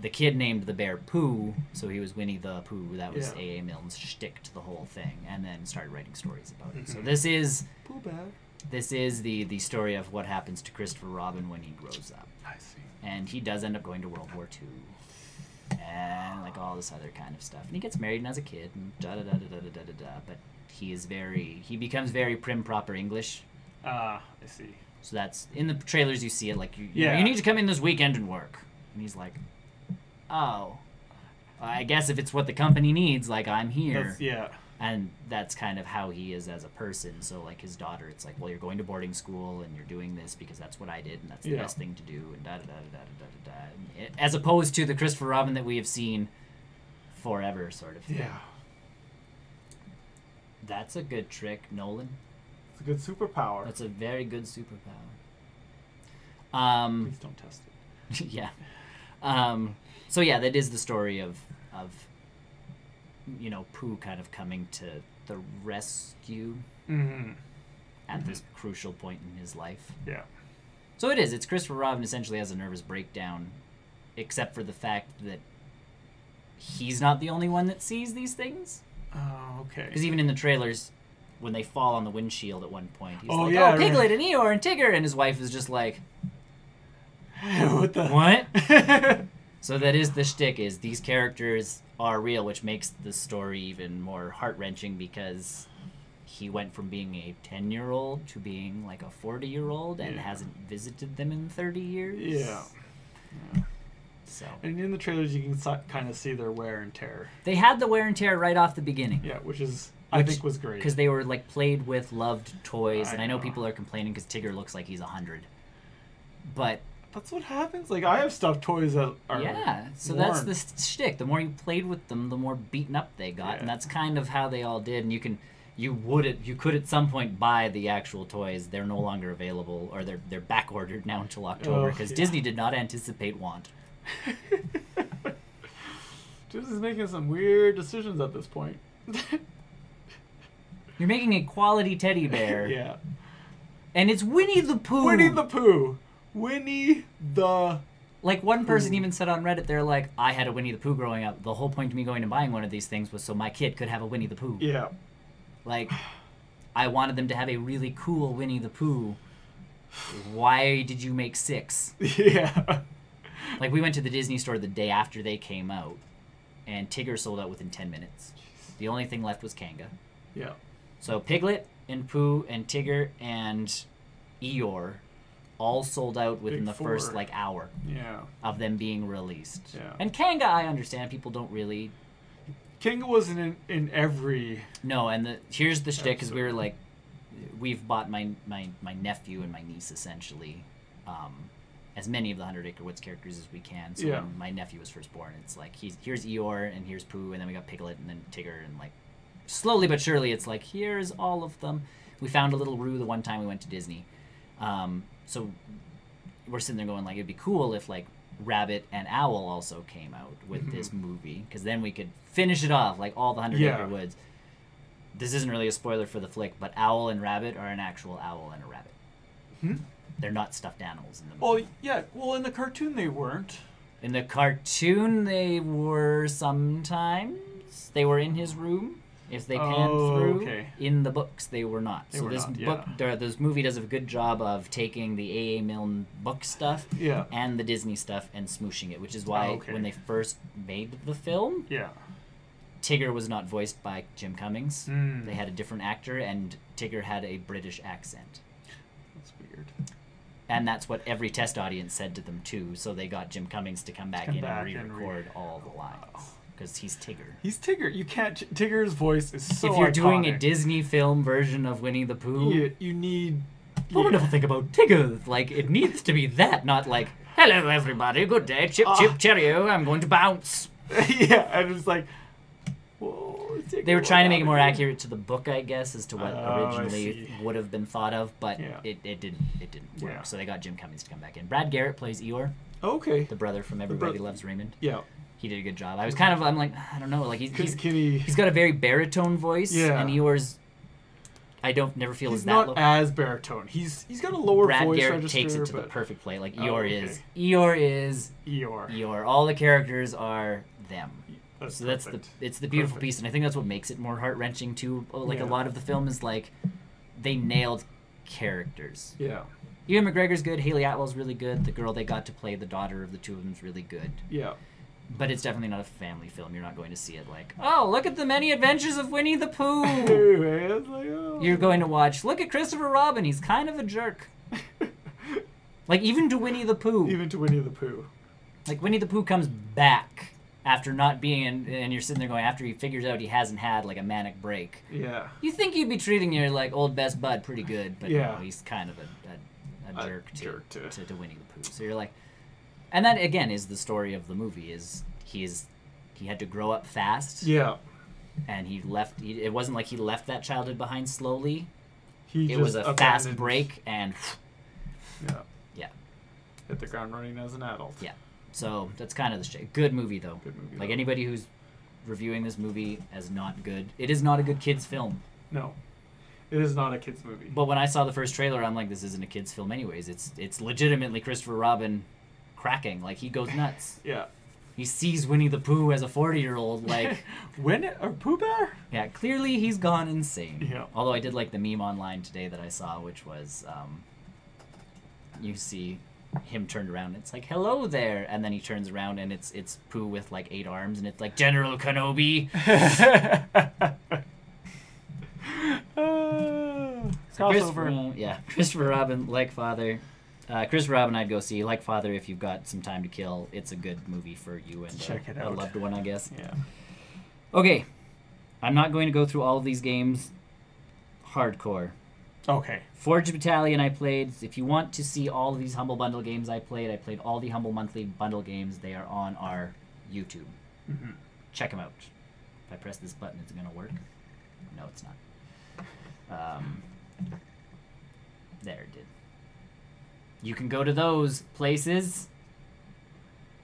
the kid named the bear Pooh, so he was Winnie the Pooh. That was A.A. Milne's shtick to the whole thing, and then started writing stories about it. So this is Pooh Bag. This is the story of what happens to Christopher Robin when he grows up. I see. And he does end up going to World War II. And, like, all this other kind of stuff. And he gets married and has a kid, and da-da-da-da-da-da-da-da. But he becomes very prim, proper English. I see. So that's, in the trailers you see it, like, you know, you need to come in this weekend and work. And he's like, oh, I guess if it's what the company needs, like, I'm here. And that's kind of how he is as a person. So, like, his daughter, it's like, well, you're going to boarding school and you're doing this because that's what I did and that's the best thing to do and da-da-da-da-da-da-da. As opposed to the Christopher Robin that we have seen forever, sort of thing. Yeah. That's a good trick, Nolan. It's a good superpower. That's a very good superpower. Please don't test it. Yeah. So yeah, that is the story of you know, Pooh kind of coming to the rescue at this crucial point in his life. Yeah. So it is. It's Christopher Robin essentially has a nervous breakdown, except for the fact that he's not the only one that sees these things. Oh, okay. Because even in the trailers, when they fall on the windshield at one point, he's like, yeah, oh, Piglet and Eeyore and Tigger, and his wife is just like, what the... What? So that is the shtick, is these characters are real, which makes the story even more heart-wrenching because he went from being a 10-year-old to being like a 40-year-old and hasn't visited them in 30 years. Yeah. So. And in the trailers, you can kind of see their wear and tear. They had the wear and tear right off the beginning. Yeah, which I think was great. Because they were like played with, loved toys, and I know people are complaining because Tigger looks like he's 100. But that's what happens. Like, I have stuffed toys that are so worn. that's the shtick. The more you played with them, the more beaten up they got, and that's kind of how they all did. And you could at some point buy the actual toys. They're no longer available, or they're back ordered now until October because Disney did not anticipate want. Disney's making some weird decisions at this point. You're making a quality teddy bear. Yeah. And it's Winnie the Pooh. Winnie the Pooh. Winnie the Like, one person even said on Reddit, they're like, I had a Winnie the Pooh growing up. The whole point of me going and buying one of these things was so my kid could have a Winnie the Pooh. Yeah. Like, I wanted them to have a really cool Winnie the Pooh. Why did you make 6? Yeah. Like, we went to the Disney store the day after they came out, and Tigger sold out within 10 minutes. The only thing left was Kanga. Yeah. So Piglet and Pooh and Tigger and Eeyore all sold out within the first, like, hour of them being released. Yeah. And Kanga, I understand, people don't really... Kanga wasn't in every... No, and here's the shtick, because we were like... We've bought my nephew and my niece, essentially, as many of the 100 Acre Woods characters as we can. So when my nephew was first born, it's like, here's Eeyore, and here's Pooh, and then we got Piglet, and then Tigger, and, like, slowly but surely, it's like, here's all of them. We found a little Roo the one time we went to Disney. So we're sitting there going, like, it'd be cool if, like, Rabbit and Owl also came out with this movie, because then we could finish it off, like, all the 100 Acre Woods. this isn't really a spoiler for the flick, but Owl and Rabbit are an actual owl and a rabbit. They're not stuffed animals in the movie. Well, yeah. Well, in the cartoon they weren't. In the cartoon, they were sometimes. They were in his room. If they panned through. Okay. In the books, they were not. They so were this not, this movie does a good job of taking the A.A. Milne book stuff and the Disney stuff and smooshing it, which is why when they first made the film, Tigger was not voiced by Jim Cummings. They had a different actor, and Tigger had a British accent. That's weird. And that's what every test audience said to them, too. So they got Jim Cummings to come back in and re-record all the lines. Because he's Tigger. He's Tigger. You can't... Tigger's voice is so If you're iconic. doing a Disney film version of Winnie the Pooh... You need... What would I think about Tigger? Like, it needs to be that, not like, hello, everybody, good day, chip, chip, cheerio, I'm going to bounce. And it's like... They were trying to make it more accurate to the book, I guess, as to what originally would have been thought of, but it didn't work. Yeah. So they got Jim Cummings to come back in. Brad Garrett plays Eeyore, the brother from Everybody Loves Raymond. Yeah. He did a good job. I'm like, I don't know, like he's he's got a very baritone voice, and Eeyore's, never feel he's as that not low. as baritone. He's got a lower Brad voice Garrett register, takes it to the perfect play. Like Eeyore is Eeyore. All the characters are them. That's the beautiful piece, and I think that's what makes it more heart wrenching too. Like a lot of the film is like they nailed characters. Yeah. Ewan McGregor's good. Haley Atwell's really good. The girl they got to play the daughter of the two of them's really good. Yeah. But it's definitely not a family film. You're not going to see it like, oh, look at the many adventures of Winnie the Pooh. You're going to watch, look at Christopher Robin. He's kind of a jerk. Like, even to Winnie the Pooh. Like, Winnie the Pooh comes back after not being in, and you're sitting there going, after he figures out he hasn't had, like, a manic break. Yeah. You think he'd be treating your, like, old best bud pretty good, but no, he's kind of a jerk to Winnie the Pooh. So you're like... And that, again, is the story of the movie, is he had to grow up fast. Yeah. And he left... It wasn't like he left that childhood behind slowly. It was a fast break, and... Yeah. Hit the ground running as an adult. Yeah. So, that's kind of the shit. Good movie, though. Like, anybody who's reviewing this movie as not good... It is not a good kid's film. No. It is not a kid's movie. But when I saw the first trailer, I'm like, this isn't a kid's film anyways. It's legitimately Christopher Robin... cracking, like he goes nuts. Yeah. He sees Winnie the Pooh as a 40-year-old, like Pooh Bear? Yeah, clearly he's gone insane. Yeah. Although I did like the meme online today that I saw, which was you see him turned around and it's like, hello there, and then he turns around and it's Pooh with like 8 arms and it's like General Kenobi. Crossover. Christopher Robin, like father. Christopher Robin I'd go see. Like Father, if you've got some time to kill, it's a good movie for you and check it out. A loved one, I guess. Yeah. Okay. I'm not going to go through all of these games hardcore. Okay. Forge Battalion I played. If you want to see all of these Humble Bundle games I played all the Humble Monthly Bundle games. They are on our YouTube. Mm-hmm. Check them out. If I press this button, is it going to work? No, it's not. There, it did. You can go to those places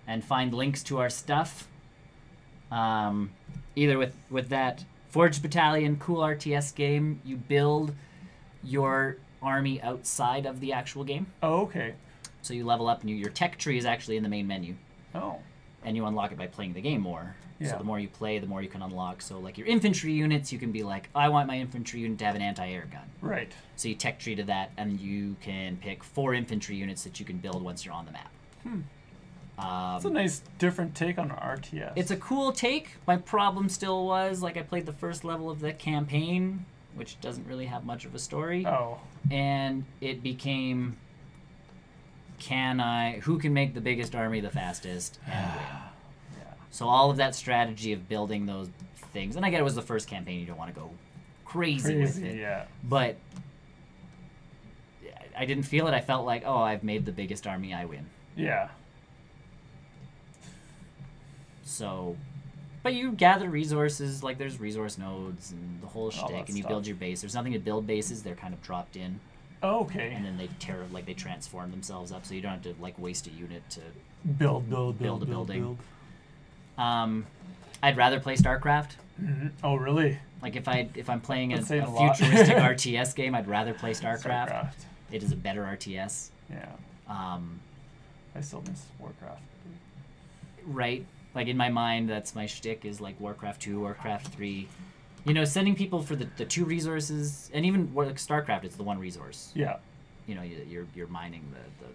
and find links to our stuff. Either with that Forged Battalion, cool RTS game, you build your army outside of the actual game. Oh, okay. So you level up, and your tech tree is actually in the main menu. Oh. And you unlock it by playing the game more. Yeah. So the more you play, the more you can unlock. So like your infantry units, you can be like, I want my infantry unit to have an anti-air gun. Right. So you tech tree to that, and you can pick 4 infantry units that you can build once you're on the map. It's a nice different take on RTS. It's a cool take. My problem still was, like, I played the first level of the campaign, which doesn't really have much of a story. Oh. And it became, who can make the biggest army the fastest and win? So all of that strategy of building those things, and I get it was the first campaign, you don't want to go crazy with it. Yeah. But I didn't feel it. I felt like, oh, I've made the biggest army, I win. Yeah. So, but you gather resources, like there's resource nodes and the whole shtick, and you build your base. There's nothing to build bases, they're kind of dropped in. Oh, okay. And then they transform themselves up, so you don't have to like waste a unit to build a building. I'd rather play StarCraft. Mm-hmm. Oh, really? Like if I'm playing a That's saying a lot. futuristic RTS game, I'd rather play StarCraft. StarCraft. It is a better RTS. Yeah. I still miss Warcraft. Right? Like in my mind, that's my shtick is like Warcraft 2, Warcraft 3. You know, sending people for the 2 resources, and even like StarCraft, it's the 1 resource. Yeah. You know, you're mining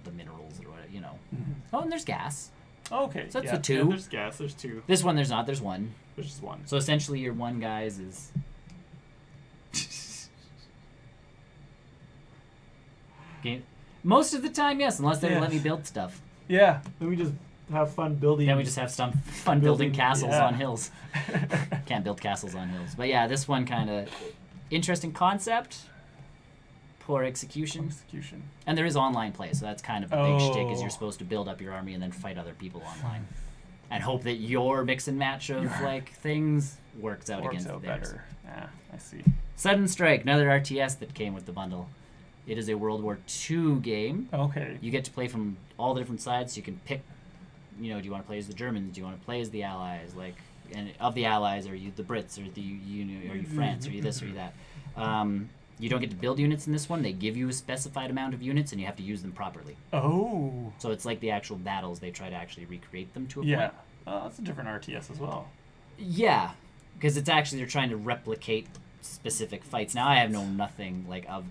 the minerals or whatever, you know. Mm-hmm. Oh, and there's gas. Okay. So that's yeah. the 2. Yeah, there's gas. There's 2. This one, there's not. There's 1. There's just 1. So essentially, your 1 guys is... Game. Most of the time, yes, unless they let me build stuff. Yeah. Then we just have fun building. Then we just have some fun building castles yeah. on hills. Can't build castles on hills. But yeah, this one kind of... Interesting concept. Poor execution. And there is online play, so that's kind of a big shtick, is you're supposed to build up your army and then fight other people online. And hope that your mix and match of like things works out against theirs. Better. Yeah, I see. Sudden Strike, another RTS that came with the bundle. It is a World War II game. Okay. You get to play from all the different sides, so you can pick, you know, do you want to play as the Germans? Do you want to play as the Allies? Like, and of the Allies, are you the Brits, or are you France, or are you this, or are you that? You don't get to build units in this one. They give you a specified amount of units, and you have to use them properly. Oh. So it's like the actual battles. They try to actually recreate them to a point. Yeah. Oh, that's a different RTS as well. Yeah, because it's actually, they're trying to replicate specific fights. Now, I have known nothing, like, of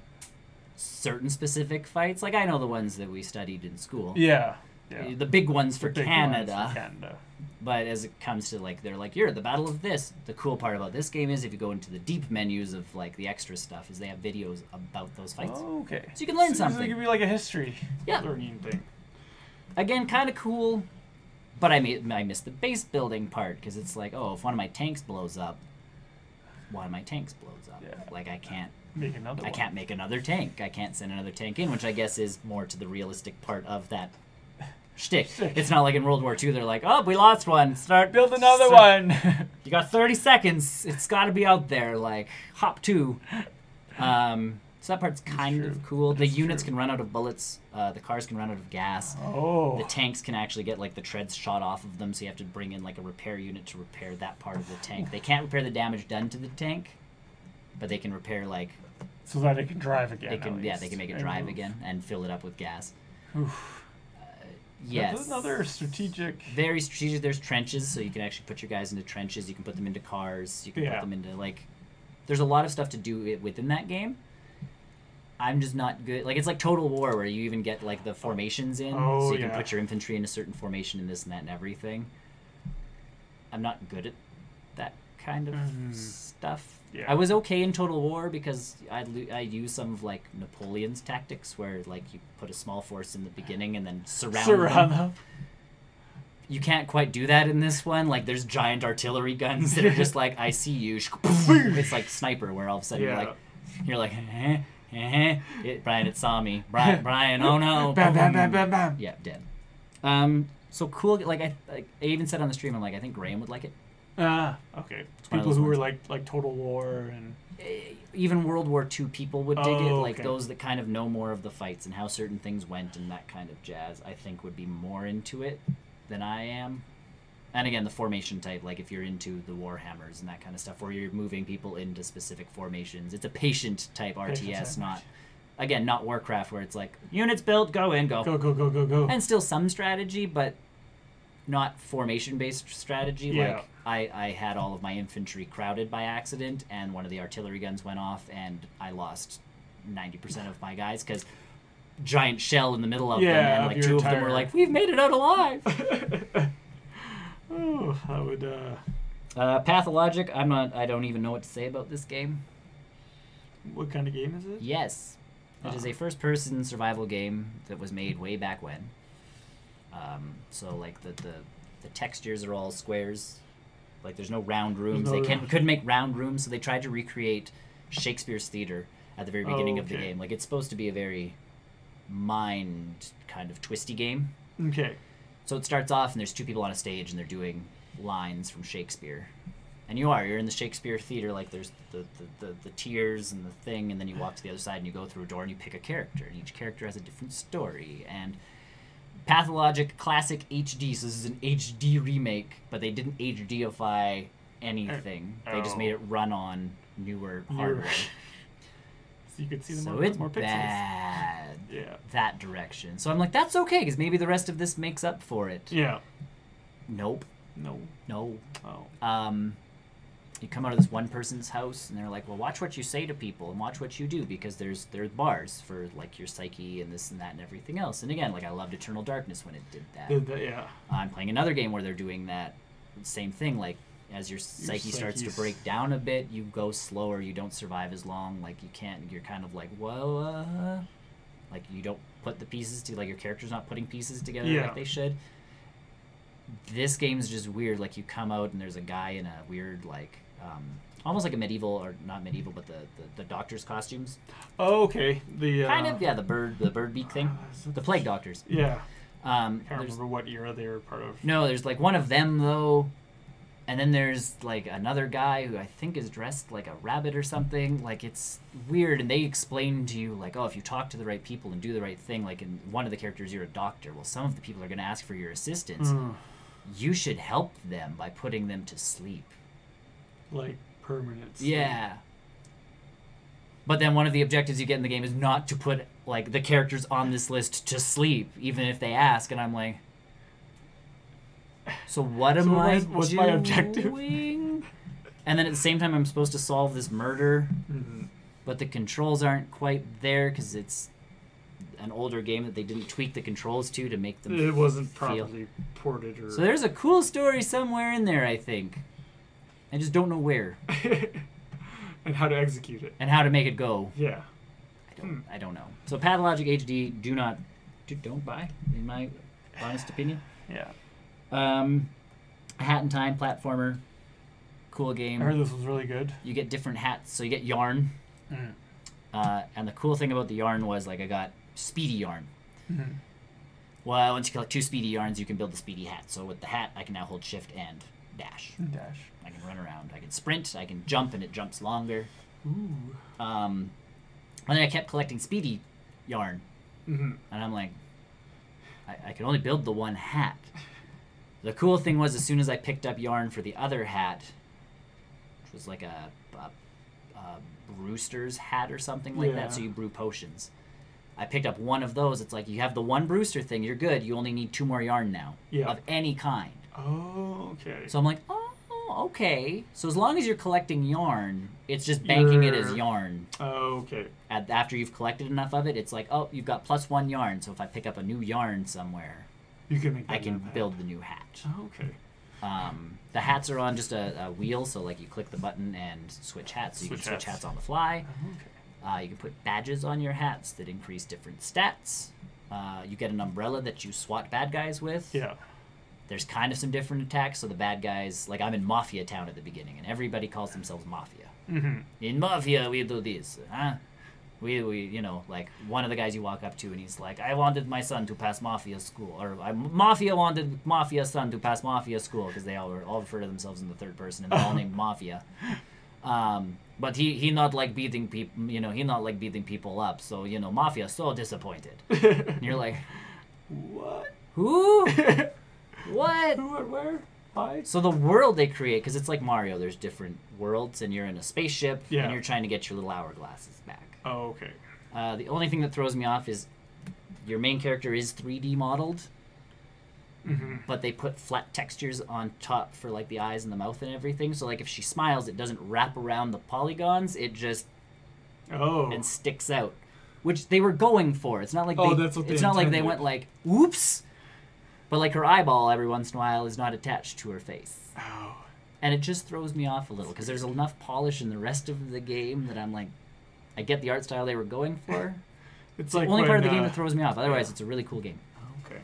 certain specific fights. Like, I know the ones that we studied in school. Yeah. The big ones for Canada. Ones for Canada. But as it comes to, like, they're like, you're the battle of this. The cool part about this game is if you go into the deep menus of, like, the extra stuff, is they have videos about those fights. Oh, okay. So you can learn something. So they give you, like, a history learning thing. Again, kind of cool, but I missed the base building part, because it's like, oh, if one of my tanks blows up, one of my tanks blows up. Yeah. Like, I can't make another one. I can't make another tank. I can't send another tank in, which I guess is more to the realistic part of that shtick. It's not like in World War II, they're like, oh, we lost one. Build another one. You got 30 seconds. It's got to be out there. Like, hop 2. So that part's kind of cool. The units can run out of bullets. The cars can run out of gas. Oh. The tanks can actually get, like, the treads shot off of them, so you have to bring in, like, a repair unit to repair that part of the tank. They can't repair the damage done to the tank, but they can repair, like... So that it can drive again. They can make it drive again and fill it up with gas. Oof. Yes. That's another strategic... Very strategic. There's trenches, so you can actually put your guys into trenches. You can put them into cars. You can put them into, like... There's a lot of stuff to do within that game. I'm just not good. Like, it's like Total War, where you even get, like, the formations in. So you can put your infantry in a certain formation and this and that and everything. I'm not good at that kind of stuff. Yeah. I was okay in Total War because I use some of, like, Napoleon's tactics, where, like, you put a small force in the beginning and then surround them. You can't quite do that in this one. Like, there's giant artillery guns that are just like, I see you. It's like Sniper, where all of a sudden you're like, Brian, it saw me. Brian, oh no. Bam, bam, bam, bam, bam. Yeah, dead. So cool. Like I even said on the stream, I'm like, I think Graham would like it. Okay. People who were like Total War and... Even World War II people would dig it. Like, those that kind of know more of the fights and how certain things went and that kind of jazz, I think would be more into it than I am. And again, the formation type, like if you're into the Warhammers and that kind of stuff, where you're moving people into specific formations. It's a patient type RTS, not Warcraft, where it's like, units built, go in, go. Go, go, go, go, go. And still some strategy, but not formation-based strategy. Yeah. Like, I had all of my infantry crowded by accident, and one of the artillery guns went off, and I lost 90% of my guys, because giant shell in the middle of them, and like 2 of them were like, we've made it out alive. Oh, I would... Pathologic, I don't even know what to say about this game. What kind of game is it? Yes. It is a first-person survival game that was made way back when. So, like, the textures are all squares. Like, there's no round rooms. They couldn't make round rooms, so they tried to recreate Shakespeare's theater at the very beginning of the game. Like, it's supposed to be a very mind kind of twisty game. Okay. So it starts off, and there's 2 people on a stage, and they're doing lines from Shakespeare. And you're in the Shakespeare theater, like there's the tiers and the thing, and then you walk to the other side, and you go through a door, and you pick a character, and each character has a different story. And Pathologic Classic HD, so this is an HD remake, but they didn't HDify anything. They just made it run on newer hardware. So you could see the So more, it's more pixels. bad. Yeah. That direction. So I'm like, that's okay, because maybe the rest of this makes up for it. Yeah. Nope. No. No. Oh. You come out of this one person's house, and they're like, well, watch what you say to people, and watch what you do, because there's bars for, like, your psyche, and this and that, and everything else. And again, like, I loved Eternal Darkness when it did that. Yeah. I'm playing another game where they're doing that same thing, like, as your psyche starts to break down a bit, you go slower, you don't survive as long, like, you can't, you're kind of like, well, like, you don't put the pieces to, like, your character's not putting pieces together like they should. This game's just weird, like, you come out and there's a guy in a weird, like, almost like a medieval, or not medieval, but the doctor's costumes. Oh, okay. The kind of, yeah, the bird beak thing. The plague doctors. Yeah. I can't remember what era they were part of. No, there's like one of them though, and then there's like another guy who I think is dressed like a rabbit or something. Like, it's weird, and they explain to you like, oh, if you talk to the right people and do the right thing, like in one of the characters you're a doctor. Well, some of the people are going to ask for your assistance. You should help them by putting them to sleep. Like permanent sleep. Yeah. But then one of the objectives you get in the game is not to put like the characters on this list to sleep, even if they ask. And I'm like, so what am I doing? What's my objective? And then at the same time, I'm supposed to solve this murder, but the controls aren't quite there because it's an older game that they didn't tweak the controls to make them. It wasn't properly ported. Or... So there's a cool story somewhere in there, I think. I just don't know where. And how to execute it. And how to make it go. Yeah. I don't know. So Pathologic HD, don't buy, in my honest opinion. Yeah. Hat in Time platformer, cool game. I heard this was really good. You get different hats, so you get yarn. And the cool thing about the yarn was, like, I got speedy yarn. Well, once you collect 2 speedy yarns, you can build the speedy hat. So with the hat, I can now hold shift and dash. I can run around. I can sprint. I can jump, and it jumps longer. And then I kept collecting speedy yarn. And I'm like, I could only build the one hat. The cool thing was, as soon as I picked up yarn for the other hat, which was like a Brewster's hat or something like that, so you brew potions. I picked up one of those. It's like, you have the one Brewster thing, you're good. You only need 2 more yarn now of any kind. Oh, okay. So I'm like, oh, okay. So as long as you're collecting yarn, it's just banking it as yarn. Oh, okay. After you've collected enough of it, it's like, oh, you've got +1 yarn. So if I pick up a new yarn somewhere, you can make I can build the new hat. Oh, okay. The hats are on just a wheel, so like you click the button and switch hats. So you can switch hats on the fly. Okay. You can put badges on your hats that increase different stats. You get an umbrella that you swat bad guys with. Yeah. There's kind of some different attacks, so the bad guys, like I'm in Mafia Town at the beginning, and everybody calls themselves Mafia. In Mafia, we do this, huh? We, you know, like one of the guys you walk up to, and he's like, I wanted my son to pass Mafia school, or Mafia wanted Mafia's son to pass Mafia school, because they all refer to themselves in the third person, and they're all named Mafia. But he not like beating people, you know, he not like beating people up, so, you know, Mafia's so disappointed. And you're like, what? Who? What? Who and where? Why? So the world they create, because it's like Mario, there's different worlds, and you're in a spaceship, and you're trying to get your little hourglasses back. Oh, okay. The only thing that throws me off is your main character is 3D modeled, but they put flat textures on top for like the eyes and the mouth and everything. So like if she smiles, it doesn't wrap around the polygons. It just and sticks out, which they were going for. It's not like it's not like they went like, oops. But like her eyeball every once in a while is not attached to her face. Oh. And it just throws me off a little because there's enough polish in the rest of the game that I'm like, I get the art style they were going for. It's like the only part of the game that throws me off. Otherwise, it's a really cool game. Okay.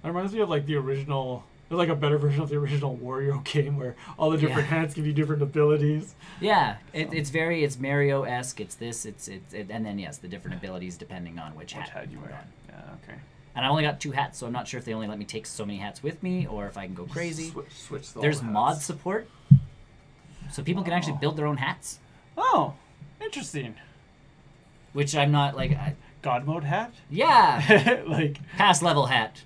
That reminds me of like the original, like a better version of the original Wario game where all the different hats give you different abilities. Yeah, it's Mario-esque. It's this, and then yes, the different abilities depending on which hat you wear. Yeah, okay. And I only got 2 hats, so I'm not sure if they only let me take so many hats with me or if I can go crazy. Switch There's mod support, so people can actually build their own hats. Oh, interesting. Which I'm not like... God mode hat? Yeah! Like... Pass level hat.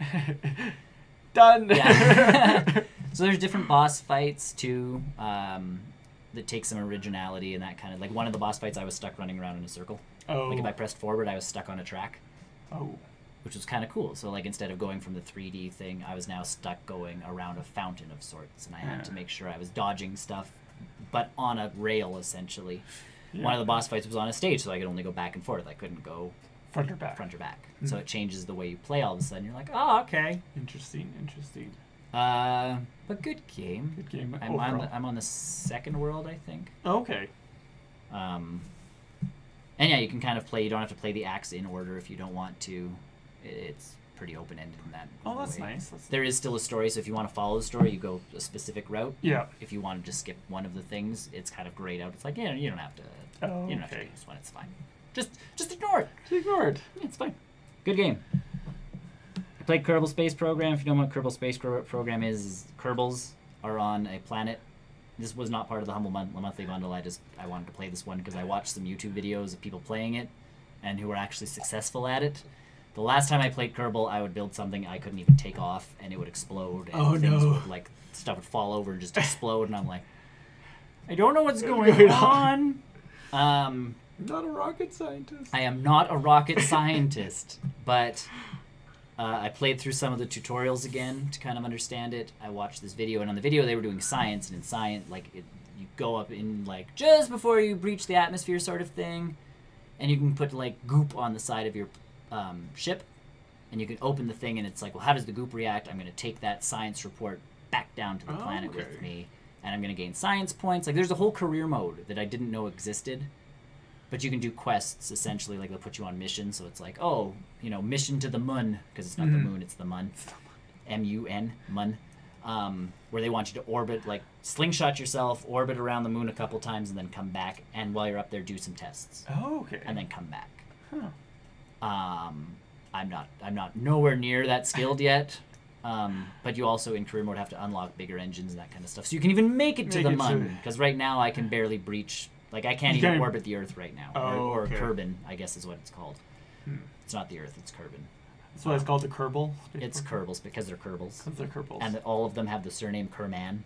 Done! Yeah. So there's different boss fights too that take some originality and that kind of like one of the boss fights I was stuck running around in a circle. Oh. Like if I pressed forward, I was stuck on a track. Oh. Which was kind of cool. So like instead of going from the 3D thing, I was now stuck going around a fountain of sorts, and I had to make sure I was dodging stuff, but on a rail essentially. Yeah. One of the boss fights was on a stage, so I could only go back and forth. I couldn't go front or back. Mm-hmm. So it changes the way you play all of a sudden. You're like, oh, okay. Interesting. But good game. Good game. I'm on the second world, I think. Okay. And yeah, you can kind of play. You don't have to play the acts in order if you don't want to. It's pretty open-ended in that Oh, that's way. nice. There is still a story, so if you want to follow the story, you go a specific route. Yeah. If you want to just skip one of the things, it's kind of grayed out. It's like, yeah, you don't have to. Oh, you don't have to do this one. It's fine. Just ignore it. Just ignore it. Yeah, it's fine. Good game. I played Kerbal Space Program. If you know what Kerbal Space Program is Kerbals are on a planet. This was not part of the Humble Monthly Bundle. I wanted to play this one because I watched some YouTube videos of people playing it and who were actually successful at it. The last time I played Kerbal, I would build something I couldn't even take off, and it would explode. And things would, like, stuff would fall over and just explode, and I'm like, I don't know what's going on. I'm not a rocket scientist. I am not a rocket scientist, but I played through some of the tutorials again to kind of understand it. I watched this video, and on the video they were doing science, and in science, like, you go up in, like, just before you breach the atmosphere sort of thing, and you can put, like, goop on the side of your ship, and you can open the thing, and it's like, well, how does the goop react? I'm going to take that science report back down to the planet with me, and I'm going to gain science points. Like, there's a whole career mode that I didn't know existed, but you can do quests, essentially. Like, they'll put you on missions, so it's like, oh, you know, mission to the mun, because it's not the moon, it's the mun. M-U-N, mun. Where they want you to orbit, like, slingshot yourself, orbit around the moon a couple times, and then come back, and while you're up there, do some tests. Oh, okay. And then come back. Huh. I'm not nowhere near that skilled yet. But you also in career mode have to unlock bigger engines and that kind of stuff. So you can even make it to the mun. Because right now I can barely breach. Like I can't even orbit the Earth right now. Or Kerbin, I guess is what it's called. It's not the Earth, it's Kerbin. That's why it's called the Kerbal? It's Kerbals because they're Kerbals. Because they're Kerbals. And all of them have the surname Kerman.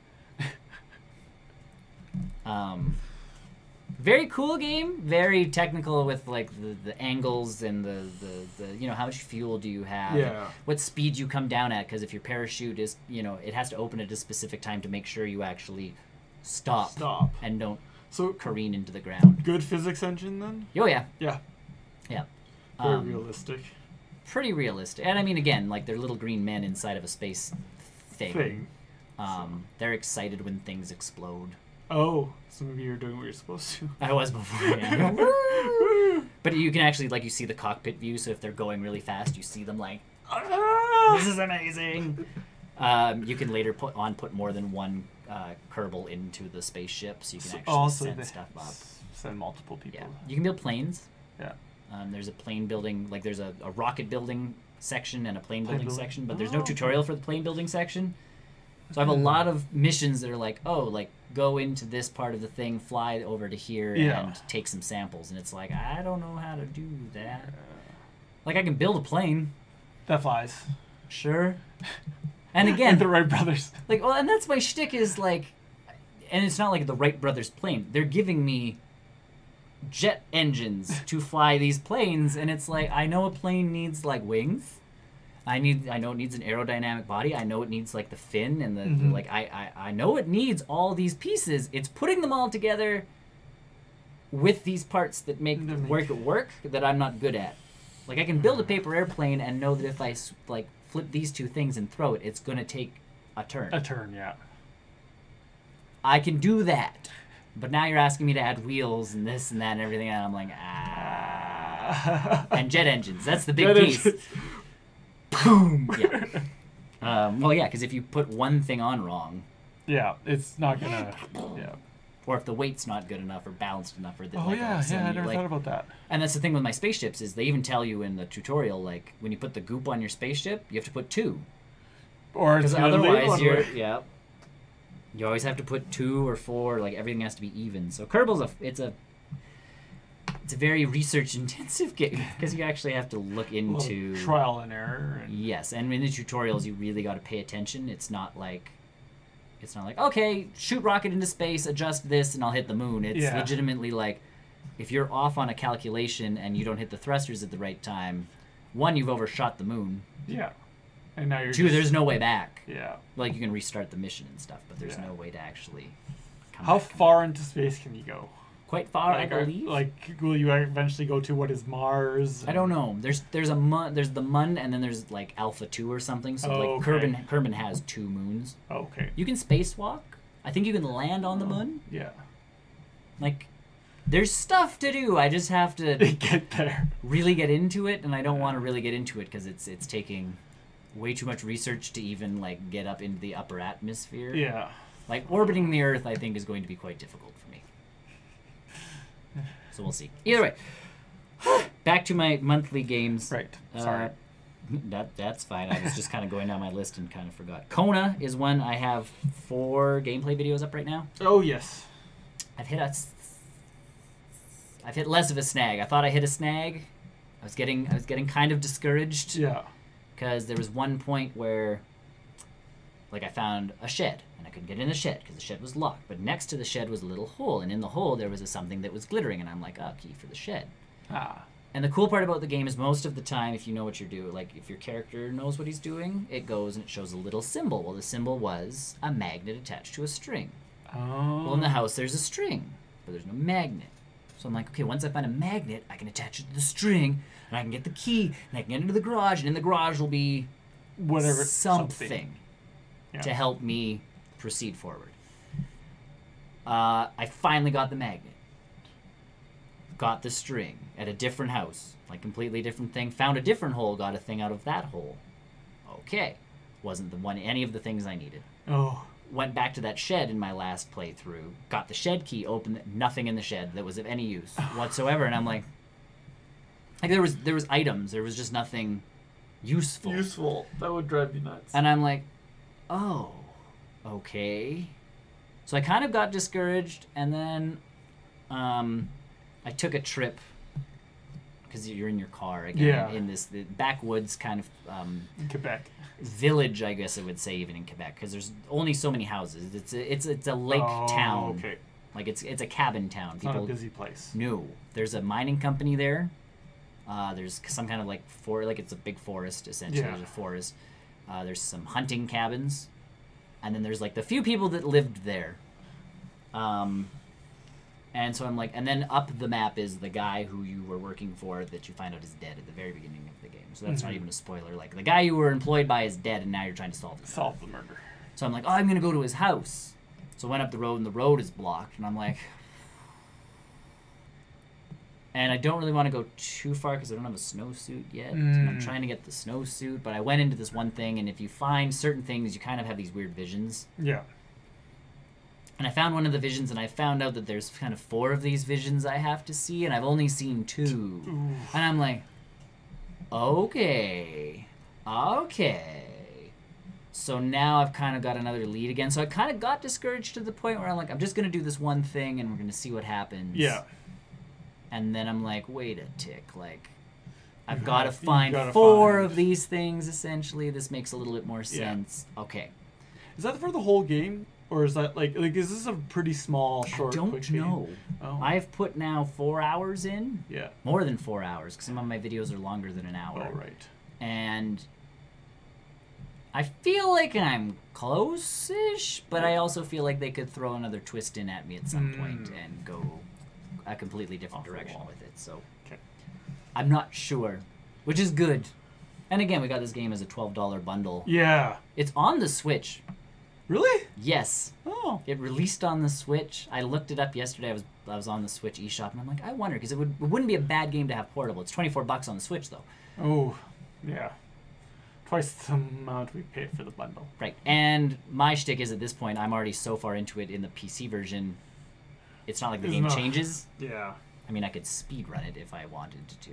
Very cool game, very technical with like the angles and the you know, how much fuel do you have, what speed you come down at, because if your parachute is, you know, it has to open at a specific time to make sure you actually stop and don't careen into the ground. Good physics engine then? Oh yeah. Yeah. Yeah. Very realistic. Pretty realistic. And I mean, again, like they're little green men inside of a space thing. They're excited when things explode. Oh, so maybe you're doing what you're supposed to. I was before, yeah. But you can actually, like, you see the cockpit view, so if they're going really fast, you see them like, this is amazing. You can later put more than one Kerbal into the spaceship, so you can actually send stuff up. Send multiple people. Yeah. You can build planes. Yeah. There's a plane building, like there's a rocket building section and a plane building section, but there's no tutorial for the plane building section. So I have a lot of missions that are like, oh, like, go into this part of the thing, fly over to here, and take some samples. And it's like, I don't know how to do that. Like, I can build a plane. That flies. Sure. And again... the Wright brothers. Like, well, and that's my shtick is, like... And it's not like the Wright brothers plane. They're giving me jet engines to fly these planes, and it's like, I know a plane needs, like, wings. I know it needs an aerodynamic body. I know it needs like the fin and the like. I know it needs all these pieces. It's putting them all together with these parts that make it work that I'm not good at. Like I can build a paper airplane and know that if I like flip these two things and throw it, it's gonna take a turn. A turn, yeah. I can do that, but now you're asking me to add wheels and this and that and everything, and I'm like and jet engines. That's the big piece. Boom! Yeah. Well, yeah, because if you put one thing on wrong... Yeah, it's not gonna... Yeah. Or if the weight's not good enough or balanced enough. Or I never thought about that. And that's the thing with my spaceships is they even tell you in the tutorial, like, when you put the goop on your spaceship, you have to put 2. Or it's otherwise you're... Yeah. You always have to put 2 or 4, like, everything has to be even. So Kerbal's it's a very research-intensive game because you actually have to look into... trial and error. Yes, and in the tutorials, you really got to pay attention. It's not like It's not like, okay, shoot rocket into space, adjust this, and I'll hit the moon. It's legitimately like, if you're off on a calculation and you don't hit the thrusters at the right time, one, you've overshot the moon. Yeah. And now you're Two, there's no way back. Yeah. Like, you can restart the mission and stuff, but there's no way to actually come How back. far into space can you go? Quite far, I believe. Will you eventually go to what is Mars? I don't know. There's the Mun, and then there's like Alpha 2 or something. So like Kerbin has 2 moons. Okay. You can spacewalk. I think you can land on the moon. Yeah. Like, there's stuff to do. I just have to get there. Really get into it, and I don't want to really get into it because it's taking way too much research to even like get up into the upper atmosphere. Yeah. Like orbiting the Earth, I think is going to be quite difficult for me. So we'll see. Either way, back to my monthly games. Right. Sorry. That's fine. I was just kind of going down my list and kind of forgot. Kona is one. I have 4 gameplay videos up right now. Oh yes. I've hit less of a snag. I thought I hit a snag. I was getting kind of discouraged. Yeah. Because there was one point where, like, I found a shed, and I couldn't get in the shed because the shed was locked. But next to the shed was a little hole, and in the hole there was something that was glittering, and I'm like, oh, key for the shed. Ah. And the cool part about the game is most of the time, if you know what you're doing, like if your character knows what he's doing, it goes and it shows a little symbol. Well, the symbol was a magnet attached to a string. Oh. Well, in the house there's a string, but there's no magnet. So I'm like, okay, once I find a magnet, I can attach it to the string, and I can get the key, and I can get into the garage, and in the garage will be whatever something to help me proceed forward. I finally got the magnet. Got the string at a different house, like completely different thing. Found a different hole, got a thing out of that hole. Okay, wasn't any of the things I needed. Oh. Went back to that shed in my last playthrough, got the shed key, opened it, nothing in the shed that was of any use whatsoever, and I'm like there was items, there was just nothing useful. Useful. That would drive me nuts. And I'm like, oh, okay. So I kind of got discouraged, and then I took a trip because you're in your car again in this backwoods kind of in Quebec village, I guess I would say, even in Quebec, because there's only so many houses. It's a lake town. Okay. Like it's a cabin town. It's not a busy place. No, there's a mining company there. There's some kind of like it's a big forest essentially. Yeah. There's a forest. There's some hunting cabins, and then there's like the few people that lived there. And so I'm like, and then up the map is the guy who you were working for that you find out is dead at the very beginning of the game. So that's not even a spoiler. Like, the guy you were employed by is dead, and now you're trying to solve the murder. So I'm like, oh, I'm going to go to his house. So I went up the road, and the road is blocked, and I'm like... And I don't really want to go too far because I don't have a snowsuit yet. And I'm trying to get the snowsuit, but I went into this one thing, and if you find certain things, you kind of have these weird visions. Yeah. And I found one of the visions, and I found out that there's kind of 4 of these visions I have to see, and I've only seen 2. Ooh. And I'm like, okay. So now I've kind of got another lead again. So I kind of got discouraged to the point where I'm like, I'm just going to do this one thing, and we're going to see what happens. Yeah. And then I'm like, wait a tick. Like, I've got to find 4 of these things, essentially. This makes a little bit more sense. Yeah. Okay. Is that for the whole game? Or is that like is this a pretty small, short, quick game? I don't know. Oh. I've put now 4 hours in. Yeah. More than 4 hours, because some of my videos are longer than an hour. Oh, right. And I feel like I'm close-ish, but I also feel like they could throw another twist in at me at some point and go a completely different direction with it. So I'm not sure, which is good. And again, we got this game as a $12 bundle. Yeah. It's on the Switch. Really? Yes. Oh. It released on the Switch. I looked it up yesterday. I was on the Switch eShop, and I'm like, I wonder, because it wouldn't be a bad game to have portable. It's $24 on the Switch, though. Oh, yeah. Twice the amount we paid for the bundle. Right. And my shtick is, at this point, I'm already so far into it in the PC version, it's not like the game changes. Yeah. I mean, I could speedrun it if I wanted to.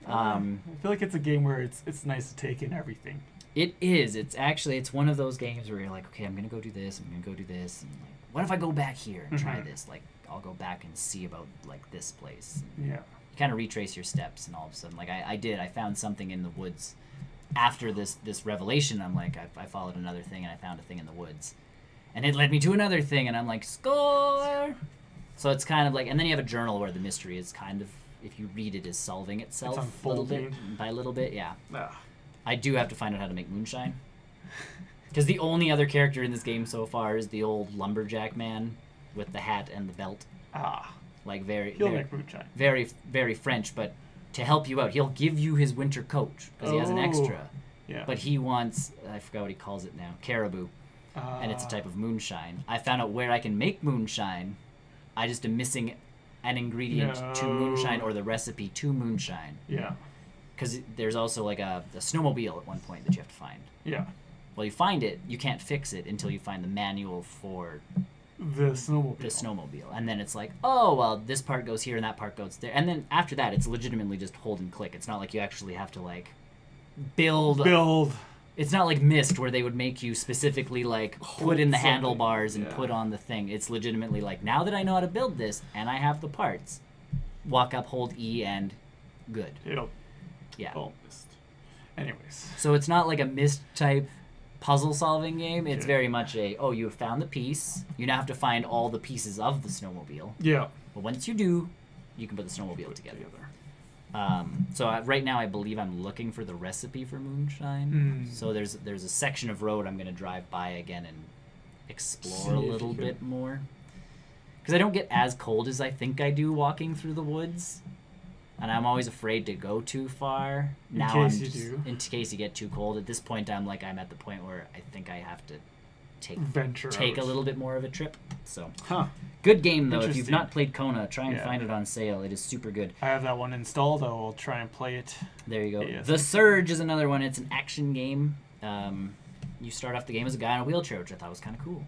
I feel like it's a game where it's nice to take in everything. It is. It's one of those games where you're like, okay, I'm going to go do this, I'm going to go do this, and like, what if I go back here and try this? Like, I'll go back and see about, like, this place. And you kind of retrace your steps, and all of a sudden, like, I did. I found something in the woods after this revelation, I'm like, I followed another thing and I found a thing in the woods, and it led me to another thing, and I'm like, score. So it's kind of like, and then you have a journal where the mystery is kind of, if you read it, is solving itself little bit by little bit. Yeah. I do have to find out how to make moonshine, because the only other character in this game so far is the old lumberjack man with the hat and the belt. Like he'll make moonshine. Very, very French, but to help you out, he'll give you his winter coat because he has an extra. Yeah. But he wants, I forgot what he calls it now, caribou, and it's a type of moonshine. I found out where I can make moonshine. I just am missing an ingredient to moonshine, or the recipe to moonshine. Yeah. Because there's also like a snowmobile at one point that you have to find. Yeah. Well, you find it, you can't fix it until you find the manual for the snowmobile. And then it's like, oh, well, this part goes here and that part goes there. And then after that, it's legitimately just hold and click. It's not like you actually have to like build. It's not like Myst where they would make you specifically like put in the handlebars and put on the thing. It's legitimately like, now that I know how to build this and I have the parts, walk up, hold E, and good. Myst. Anyways. So it's not like a Myst type puzzle solving game. It's very much you have found the piece. You now have to find all the pieces of the snowmobile. Yeah. But once you do, you can put the snowmobile together. So right now I believe I'm looking for the recipe for moonshine. So there's a section of road I'm going to drive by again and explore a little bit more. Because I don't get as cold as I think I do walking through the woods. And I'm always afraid to go too far. In case you get too cold. At this point, I'm at the point where I think I have to take a little bit more of a trip. So, good game though. If you've not played Kona, try and find it on sale. It is super good. I have that one installed. I will try and play it. There you go. The Surge is another one. It's an action game. You start off the game as a guy in a wheelchair, which I thought was kind of cool.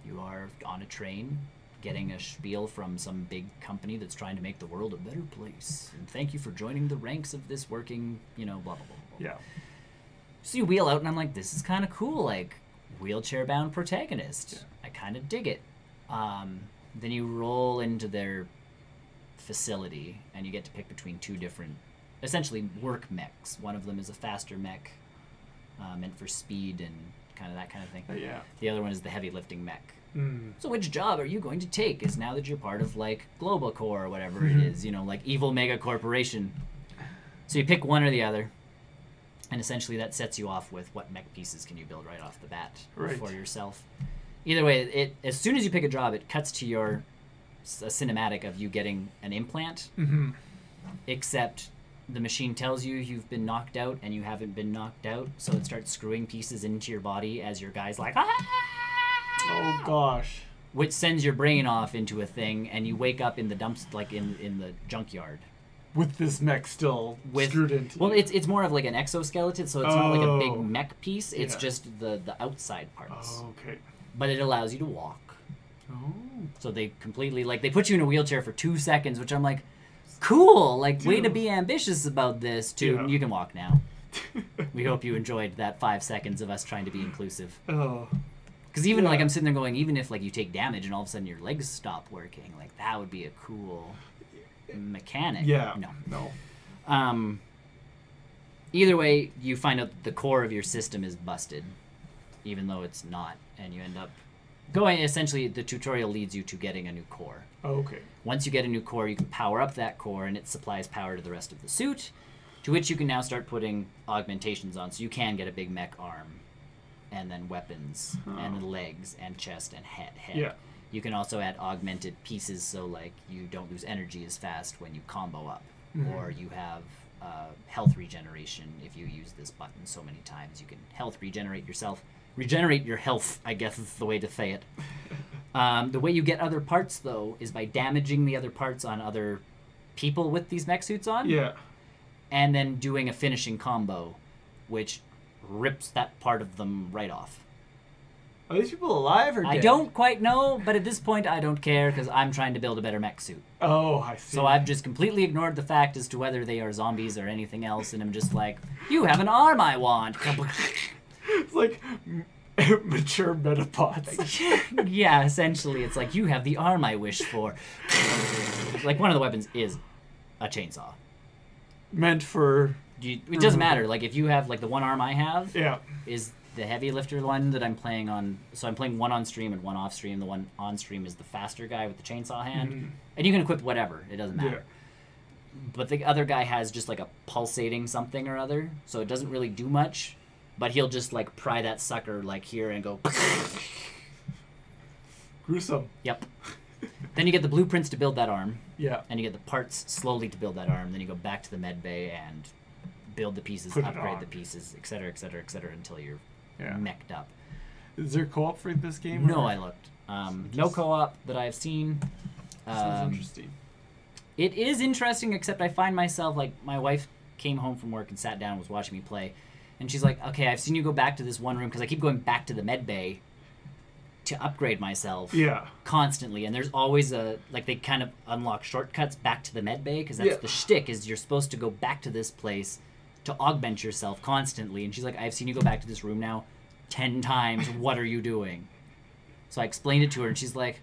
You are on a train, getting a spiel from some big company that's trying to make the world a better place. And thank you for joining the ranks of this working, blah, blah, blah, blah. Yeah. So you wheel out, and I'm like, this is kind of cool. Like, wheelchair-bound protagonist. I kind of dig it. Then you roll into their facility, and you get to pick between two different, essentially, work mechs. One of them is a faster mech, meant for speed and kind of that kind of thing. The other one is the heavy lifting mech. So which job are you going to take? Is now that you're part of like Globocore or whatever it is, like evil mega corporation. So you pick one or the other, and essentially that sets you off with what mech pieces can you build right off the bat for yourself. Either way, as soon as you pick a job, it cuts to a cinematic of you getting an implant, except the machine tells you you've been knocked out and you haven't been knocked out, so it starts screwing pieces into your body as your guy's like, oh gosh. Which sends your brain off into a thing, and you wake up in the dumps, like in the junkyard. With this mech still screwed into you. Well, it's more of like an exoskeleton, so it's not like a big mech piece. It's just the outside parts. Oh, okay. But it allows you to walk. Oh. So they completely, they put you in a wheelchair for 2 seconds, which I'm like, cool. Like, way to be ambitious about this, too. Yeah. You can walk now. We hope you enjoyed that 5 seconds of us trying to be inclusive. Oh. Because even, I'm sitting there going, even if, you take damage and all of a sudden your legs stop working, that would be a cool mechanic. Yeah. No. Either way, you find out the core of your system is busted, even though it's not, and you end up essentially, the tutorial leads you to getting a new core. Oh, okay. Once you get a new core, you can power up that core, and it supplies power to the rest of the suit, to which you can now start putting augmentations on, so you can get a big mech arm, and then weapons, and then legs, and chest, and head. Yeah. You can also add augmented pieces, so you don't lose energy as fast when you combo up, or you have health regeneration. If you use this button so many times, you can health regenerate yourself. Regenerate your health, I guess is the way to say it. The way you get other parts, though, is by damaging the other parts on other people with these mech suits on. Yeah. And then doing a finishing combo, which rips that part of them right off. Are these people alive or dead? I don't quite know, but at this point I don't care because I'm trying to build a better mech suit. Oh, I see. So I've just completely ignored the fact as to whether they are zombies or anything else, and I'm just like, you have an arm I want. It's like mature metabots. Yeah, essentially it's like, you have the arm I wish for. One of the weapons is a chainsaw. Meant for It doesn't matter. Like if you have like the one arm I have, Yeah. is the heavy lifter one that I'm playing on. So I'm playing one on stream and one off stream. The one on stream is the faster guy with the chainsaw hand, and you can equip whatever. It doesn't matter. But the other guy has just like a pulsating something or other, so it doesn't really do much. But he'll just like pry that sucker like here and go. Gruesome. Yep. Then you get the blueprints to build that arm. Yeah. And you get the parts slowly to build that arm. Then you go back to the med bay and build the pieces, upgrade the pieces, etc., etc., etc., until you're mech'd up. Is there co-op for this game? No, I looked. No co-op that I've seen. Sounds interesting. It is interesting, except I find myself, like, my wife came home from work and sat down and was watching me play. And she's like, okay, I've seen you go back to this one room, because I keep going back to the med bay to upgrade myself constantly. And there's always they kind of unlock shortcuts back to the med bay, because that's the shtick, is you're supposed to go back to this place to augment yourself constantly. And she's like, I've seen you go back to this room now 10 times. What are you doing? So I explained it to her, and she's like,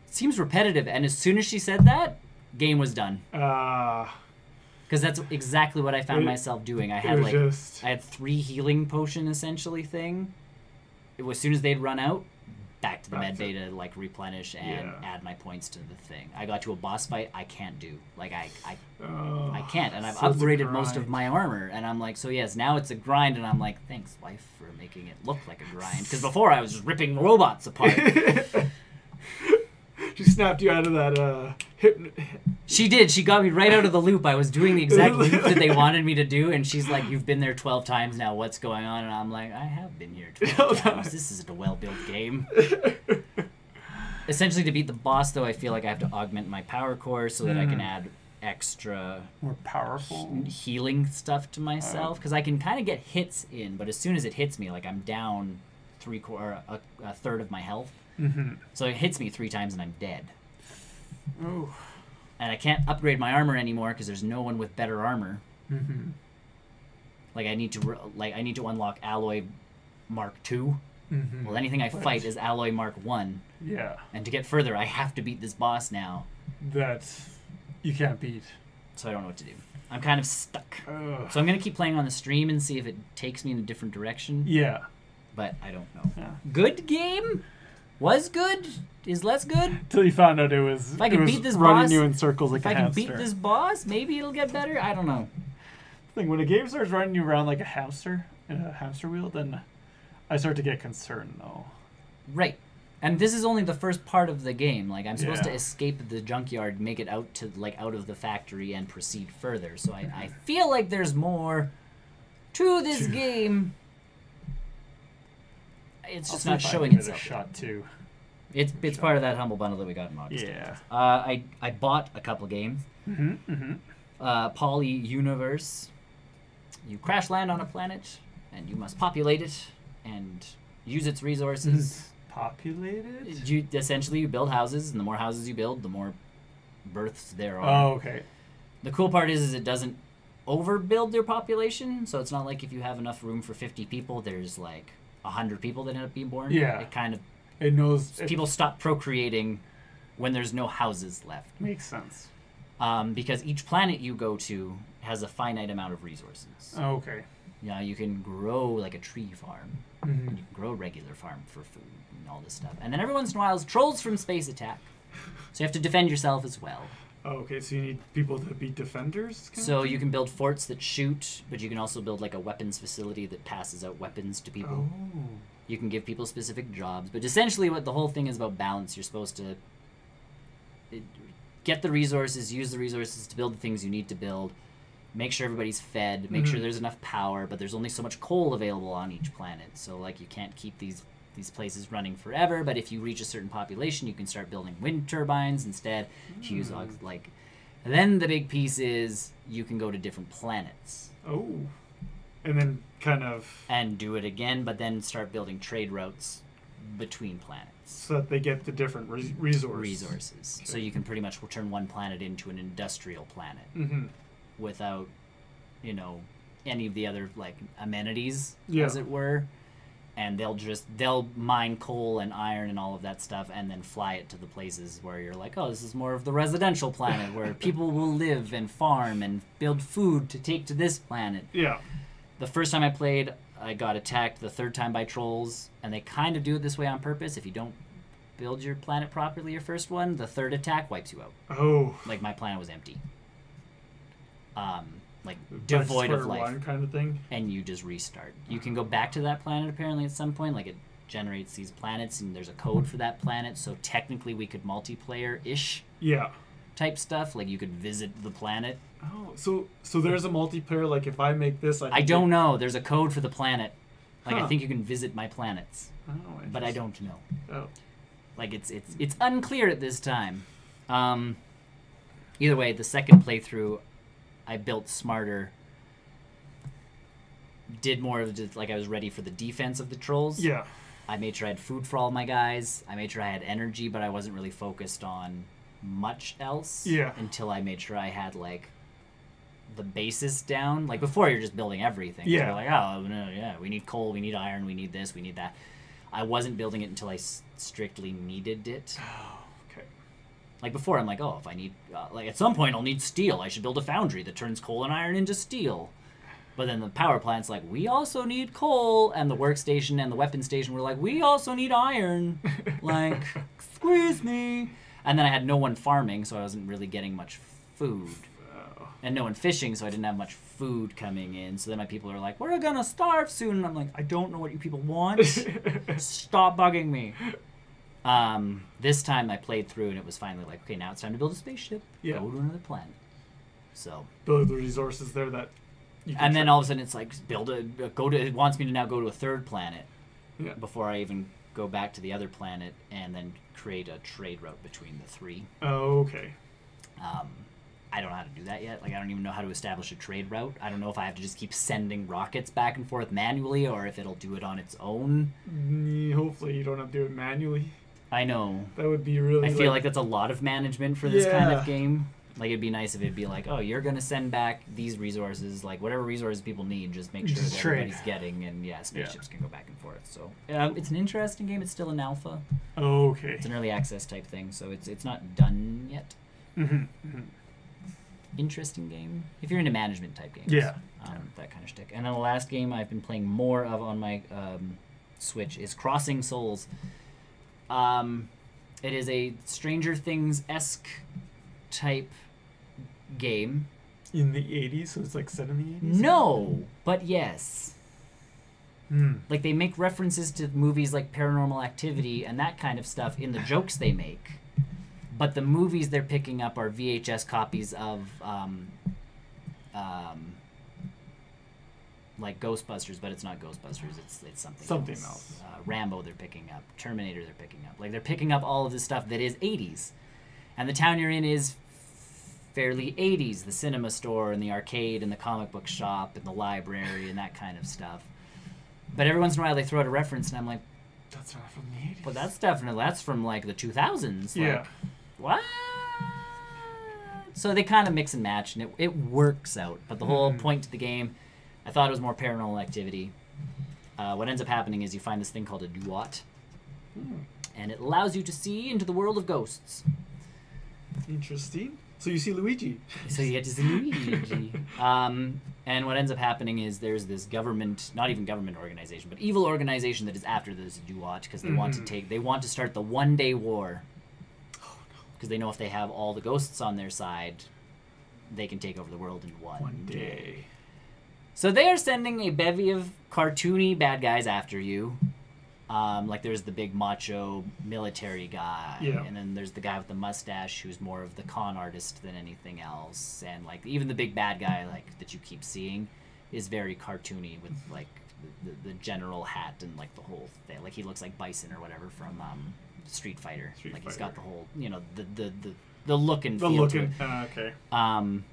it seems repetitive. And as soon as she said that, game was done. Because that's exactly what I found myself doing. I had I had 3 healing potion essentially thing. As soon as they'd run out, back to the med bay to like replenish and add my points to the thing. I got to a boss fight I can't do. Like I can't, and I've upgraded most of my armor, and I'm like, so yes, now it's a grind, and I'm like, thanks wife for making it look like a grind, because before I was just ripping robots apart. She snapped you out of that She did. She got me right out of the loop. I was doing the exact loop that they wanted me to do, and she's like, you've been there 12 times now. What's going on? And I'm like, I have been here 12 times. This isn't a well-built game. Essentially, to beat the boss, though, I feel like I have to augment my power core so that I can add extra more powerful healing stuff to myself. Because I can kind of get hits in, but as soon as it hits me, like I'm down a third of my health. So it hits me 3 times and I'm dead. Oh. And I can't upgrade my armor anymore because there's no one with better armor. Like I need to unlock Alloy Mark II. Well, anything I fight is Alloy Mark 1. Yeah. And to get further, I have to beat this boss now. That you can't beat. So I don't know what to do. I'm kind of stuck. So I'm gonna keep playing on the stream and see if it takes me in a different direction. Yeah. But I don't know. Yeah. Good game? Was good? Is less good? Till you found out it was. If I can beat this running boss, you in circles like if a I can hamster. beat this boss, maybe it'll get better. I don't know. When a game starts running you around like a hamster in a hamster wheel, then I start to get concerned, though. Right, and this is only the first part of the game. Like I'm supposed to escape the junkyard, make it out to out of the factory, and proceed further. So I feel like there's more to this game. It's just not showing itself. A shot too. It's part of that humble bundle that we got in August. Yeah. I bought a couple games. Poly Universe. You crash land on a planet, and you must populate it and use its resources. Populate it? You build houses, and the more houses you build, the more births there are. Oh, okay. The cool part is it doesn't overbuild their population, so it's not like if you have enough room for 50 people, there's like 100 people that end up being born. Yeah. It knows. It people stop procreating when there's no houses left. Makes sense. Because each planet you go to has a finite amount of resources. Oh, okay. Yeah, you can grow like a tree farm. Mm-hmm. And you can grow a regular farm for food and all this stuff. And then every once in a while, trolls from space attack. So you have to defend yourself as well. Oh, okay, so you need people to be defenders? So you can build forts that shoot, but you can also build like a weapons facility that passes out weapons to people. Oh. You can give people specific jobs. But essentially what the whole thing is about balance. You're supposed to get the resources, use the resources to build the things you need to build, make sure everybody's fed, make sure there's enough power, but there's only so much coal available on each planet. So like you can't keep these places running forever, but if you reach a certain population, you can start building wind turbines instead to use like. Then the big piece is you can go to different planets. Oh. And then kind of... And do it again, but then start building trade routes between planets. So that they get the different resources. Okay. So you can pretty much turn one planet into an industrial planet without, any of the other like amenities, as it were. and they'll mine coal and iron and all of that stuff and then fly it to the places where you're like, oh, this is more of the residential planet where people will live and farm and build food to take to this planet. Yeah. The first time I played, I got attacked the third time by trolls, and they kind of do it this way on purpose. If you don't build your planet properly, your first one, the third attack wipes you out. Oh. Like, my planet was empty. Like, devoid of life. One kind of thing. And you just restart. You can go back to that planet, apparently, at some point. Like, it generates these planets, and there's a code for that planet, so technically we could multiplayer-ish type stuff. Like, you could visit the planet. Oh, so there's a multiplayer, like, if I make this... I don't know. There's a code for the planet. Like, I think you can visit my planets. Oh, but I don't know. Oh. Like, it's unclear at this time. Either way, the second playthrough, I built smarter, did more of just, like, I was ready for the defense of the trolls. Yeah. I made sure I had food for all my guys. I made sure I had energy, but I wasn't really focused on much else. Yeah. Until I made sure I had, like, the basis down. Like, before you're just building everything. Yeah. So you're like, oh, no, yeah, we need coal, we need iron, we need this, we need that. I wasn't building it until I strictly needed it. Oh, okay. Like, before, I'm like, oh, if I need... like, at some point, I'll need steel. I should build a foundry that turns coal and iron into steel. But then the power plant's like, we also need coal. And the workstation and the weapon station were like, we also need iron. Like, squeeze me. And then I had no one farming, so I wasn't really getting much food. And no one fishing, so I didn't have much food coming in. So then my people are like, we're gonna starve soon. And I'm like, I don't know what you people want. Stop bugging me. This time I played through and it was finally like, okay, now it's time to build a spaceship. Yeah. Go to another planet. So. Build the resources there that you can and then all of a sudden it's like, it wants me to now go to a third planet. Yeah. Before I even go back to the other planet and then create a trade route between the three. Oh, okay. I don't know how to do that yet. Like, I don't even know how to establish a trade route. I don't know if I have to just keep sending rockets back and forth manually or if it'll do it on its own. Hopefully you don't have to do it manually. I know. That would be really... I feel like that's a lot of management for this kind of game. Like, it'd be nice if it'd be like, oh, you're going to send back these resources, like, whatever resources people need, just make sure that everybody's getting, and, spaceships can go back and forth. So, it's an interesting game. It's still an alpha. Okay. It's an early access type thing, so it's not done yet. Interesting game if you're into management type games. Yeah. That kind of shtick. And then the last game I've been playing more of on my Switch is Crossing Souls. It is a Stranger Things-esque type game. In the 80s, so it's like set in the 80s? No, but yes. Like, they make references to movies like Paranormal Activity and that kind of stuff in the jokes they make. But the movies they're picking up are VHS copies of, like Ghostbusters, but it's not Ghostbusters. It's something else. Rambo they're picking up. Terminator they're picking up. Like, they're picking up all of this stuff that is 80s. And the town you're in is fairly 80s. The cinema store and the arcade and the comic book shop and the library and that kind of stuff. But every once in a while they throw out a reference and I'm like, that's not from the 80s. But that's from like the 2000s. Yeah. Like, what? So they kind of mix and match, and it works out. But the whole point to the game, I thought it was more Paranormal Activity. What ends up happening is you find this thing called a duat, and it allows you to see into the world of ghosts. Interesting. So you see Luigi. So you get to see Luigi. And what ends up happening is there's this government, not even government organization, but evil organization that is after this duat because they want to start the one-day war. Because they know if they have all the ghosts on their side, they can take over the world in one day. So they are sending a bevy of cartoony bad guys after you. Like, there's the big macho military guy. Yeah. And then there's the guy with the mustache who's more of the con artist than anything else. And, like, even the big bad guy, like, that you keep seeing is very cartoony with, like, the general hat and, like, the whole thing. Like, he looks like Bison or whatever from... Street Fighter. He's got the whole, the look and feel to it. Okay. And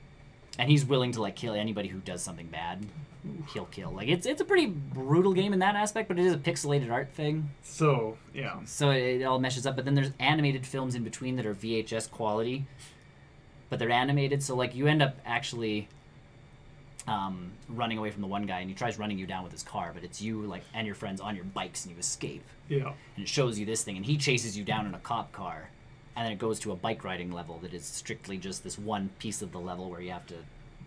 he's willing to, like, kill anybody who does something bad. He'll kill. Like, it's a pretty brutal game in that aspect, but it is a pixelated art thing. So, yeah. So it all meshes up. But then there's animated films in between that are VHS quality, but they're animated. So, like, you end up actually running away from the one guy, and he tries running you down with his car, but it's you like and your friends on your bikes, and you escape. Yeah. And it shows you this thing, and he chases you down in a cop car, and then it goes to a bike riding level that is strictly just this one piece of the level where you have to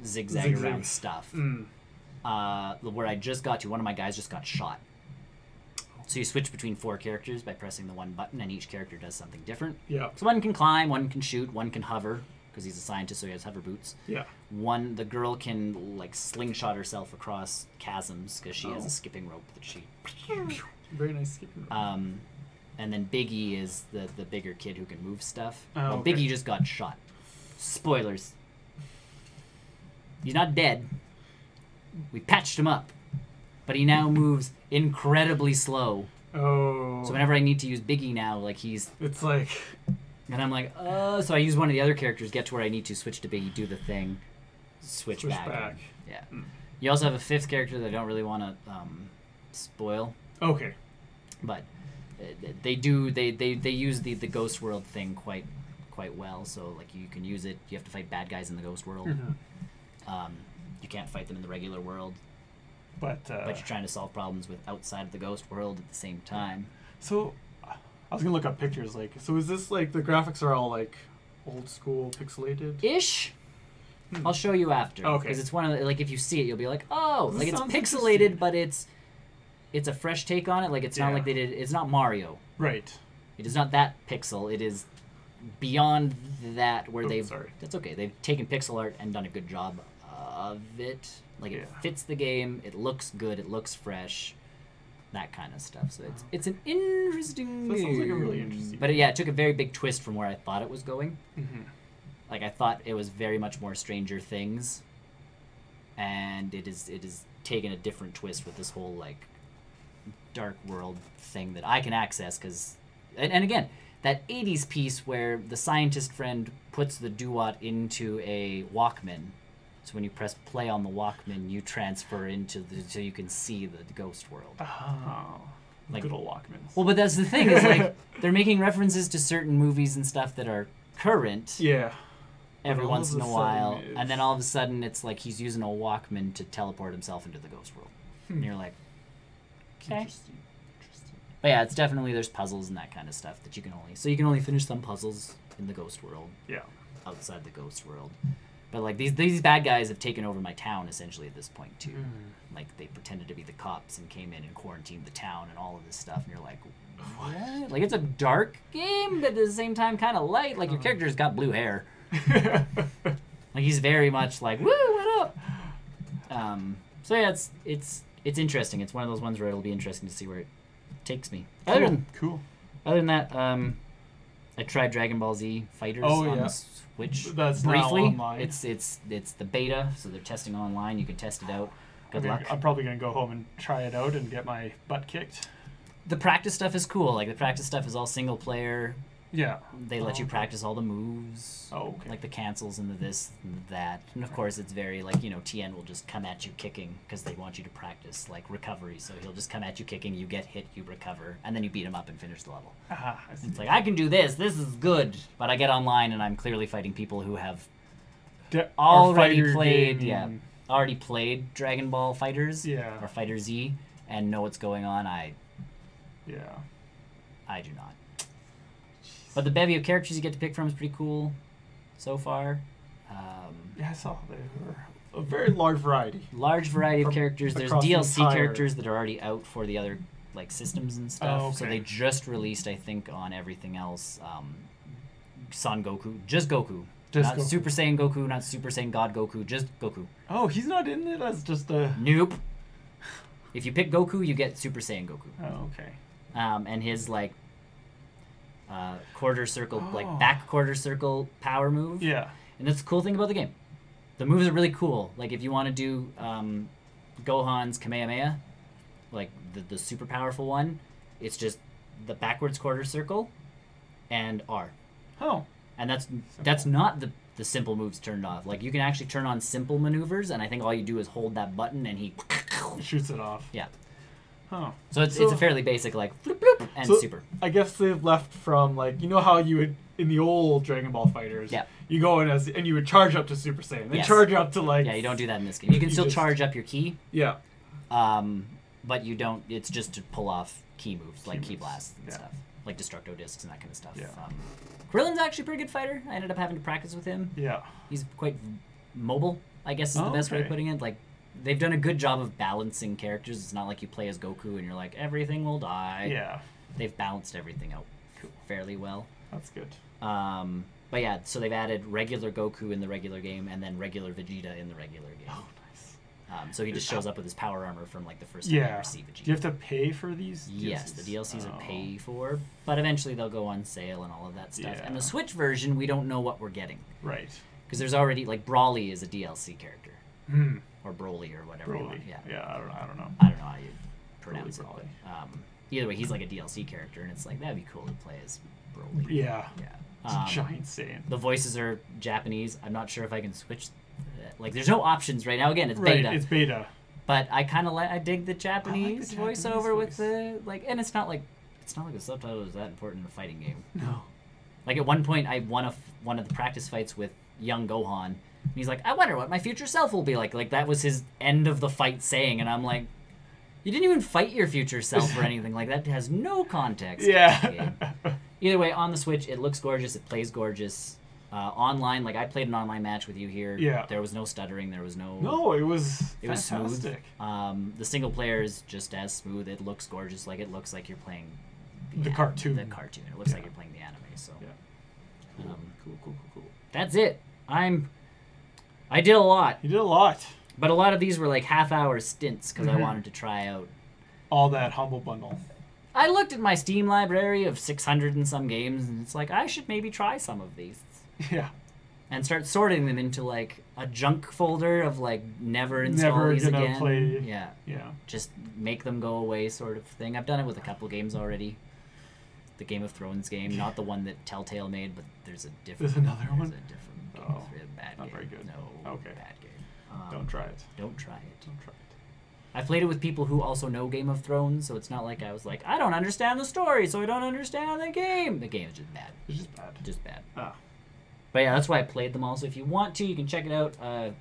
zigzag around stuff. Where I just got to, one of my guys just got shot. So you switch between 4 characters by pressing the one button, and each character does something different. Yeah. So one can climb, one can shoot, one can hover, because he's a scientist, so he has hover boots. Yeah. The girl can like slingshot herself across chasms because she has a skipping rope that she. Very nice skipping rope. And then Biggie is the bigger kid who can move stuff. Oh, well, okay. Biggie just got shot. Spoilers. He's not dead. We patched him up, but he now moves incredibly slow. Oh. So whenever I need to use Biggie now, like he's. It's like. And I'm like, so I use one of the other characters, get to where I need to, switch to Biggie, do the thing, switch back. Yeah. You also have a 5th character that I don't really want to spoil. Okay. But they use the Ghost World thing quite well. So like you can use it. You have to fight bad guys in the Ghost World. You can't fight them in the regular world. But you're trying to solve problems with outside of the Ghost World at the same time. So I was gonna look up pictures. Like, so is this like the graphics are all like old school pixelated? Ish. I'll show you after. Okay. Because it's one of the, like if you see it, you'll be like, oh, This like it's sounds pixelated, but it's a fresh take on it. Like it's not like they did. It's not Mario. Right. It is not that pixel. It is beyond that where they've. Sorry. That's okay. They've taken pixel art and done a good job of it. Like it fits the game. It looks good. It looks fresh. That kind of stuff. So it's an interesting game. Sounds like a really interesting. But it took a very big twist from where I thought it was going. Like I thought it was very much more Stranger Things, and it is taken a different twist with this whole like dark world thing that I can access because, and again, that 80s piece where the scientist friend puts the doo-wop into a Walkman. So when you press play on the Walkman, you transfer into so you can see the ghost world. Oh, like good old Walkmans. Well, but that's the thing is like they're making references to certain movies and stuff that are current. Yeah. Every once in a while, and then all of a sudden it's like he's using a Walkman to teleport himself into the ghost world, and you're like, okay. Interesting. But yeah, it's definitely there's puzzles and that kind of stuff that you can only finish some puzzles in the ghost world. Yeah. Outside the ghost world. But like these bad guys have taken over my town essentially at this point too. Like they pretended to be the cops and came in and quarantined the town and all of this stuff, and you're like, what? Like it's a dark game, but at the same time kind of light. Like your character's got blue hair. Like he's very much like, woo, what up? So yeah, it's interesting. It's one of those ones where it'll be interesting to see where it takes me. Cool. Other than that, I tried Dragon Ball Z Fighters on the Switch. That's briefly. now online. It's the beta, so they're testing online. You can test it out. Good luck. I'm probably gonna go home and try it out and get my butt kicked. The practice stuff is cool. Like the practice stuff is all single player. Yeah. They let you practice all the moves. Oh, okay. Like the cancels and the this and that. And of course it's very like, Tien will just come at you kicking because they want you to practice like recovery. So he'll just come at you kicking, you get hit, you recover, and then you beat him up and finish the level. It's like, I can do this. This is good. But I get online and I'm clearly fighting people who have already played Dragon Ball Fighters or Fighter Z and know what's going on. I do not. But the bevy of characters you get to pick from is pretty cool so far. I saw they were a very large variety. Large variety of characters. There's DLC the characters that are already out for the other like systems and stuff. Oh, okay. So they just released, I think, on everything else, Son Goku. Just Goku. Not Goku. Super Saiyan Goku, not Super Saiyan God Goku, just Goku. Oh, he's not in it as just a... Nope. If you pick Goku, you get Super Saiyan Goku. Oh, okay. And his like quarter circle, like back quarter circle power move. Yeah. And that's the cool thing about the game. The moves are really cool. Like if you want to do Gohan's Kamehameha, like the super powerful one, it's just the backwards quarter circle and R. Oh. And that's not the simple moves turned off. Like you can actually turn on simple maneuvers, and I think all you do is hold that button and he shoots it off. Yeah. Huh. So it's a fairly basic like bloop bloop and super. I guess they've left from like how you would in the old Dragon Ball Fighters. Yeah. You go in and you would charge up to Super Saiyan, then Yes. charge up to like. Yeah, you don't do that in this game. You can still charge up your ki. Yeah. But you don't. It's just to pull off key moves like key blasts and Yeah. stuff, like Destructo Discs and that kind of stuff. Yeah. Krillin's actually a pretty good fighter. I ended up having to practice with him. Yeah. He's quite mobile, I guess is the best way of putting it. Like, they've done a good job of balancing characters. It's not like you play as Goku and you're like, everything will die. Yeah. They've balanced everything out fairly well. That's good. But yeah, so they've added regular Goku in the regular game and then regular Vegeta in the regular game. Oh, nice. So he just shows up with his power armor from like the first time you ever see Vegeta. Do you have to pay for these DLCs? Yes, the DLCs are pay for, but eventually they'll go on sale and all of that stuff. Yeah. And the Switch version, we don't know what we're getting. Right. Because there's already, like, Brawly is a DLC character. Hmm. Or Broly or whatever you want. Yeah. Yeah, I don't know. I don't know how you pronounce it. Broly. But, either way, he's like a DLC character, and it's like, that'd be cool to play as Broly. Yeah. Yeah. It's a giant Saiyan. The voices are Japanese. I'm not sure if I can switch. Like, there's no options right now. Again, it's beta. Right, it's beta. But I kind of I dig the Japanese Japanese voiceover voice. with the like, and it's not like the subtitle is that important in a fighting game. No. Like at one point, I won one of the practice fights with young Gohan, and he's like, "I wonder what my future self will be like." Like that was his end of the fight saying, and I'm like, "You didn't even fight your future self or anything like that. Has no context." Yeah. Either way, on the Switch, it looks gorgeous. It plays gorgeous. Online, like I played an online match with you here. Yeah. There was no stuttering. There was no. No, it was. It was smooth. Fantastic. The single player is just as smooth. It looks gorgeous. Like it looks like you're playing The cartoon. The cartoon. It looks like you're playing the anime. So. Yeah. Cool. That's it. I did a lot. You did a lot. But a lot of these were like half-hour stints because I Mhm. wanted to try out. All that Humble Bundle. I looked at my Steam library of 600 and some games, and it's like I should maybe try some of these. Yeah. And start sorting them into like a junk folder of like never install these gonna again. play. Yeah. Yeah. Just make them go away sort of thing. I've done it with a couple games already. The Game of Thrones game, not the one that Telltale made, but there's a different. There's another one? There's a different game. Oh, It's a bad not game. very good. No. Okay. Bad game. Don't try it. Don't try it. Don't try it. I played it with people who also know Game of Thrones, so it's not like I was like, I don't understand the story, so I don't understand the game. The game is just bad. It's just bad. Just bad. Ah. But yeah, that's why I played them all. So if you want to, you can check it out.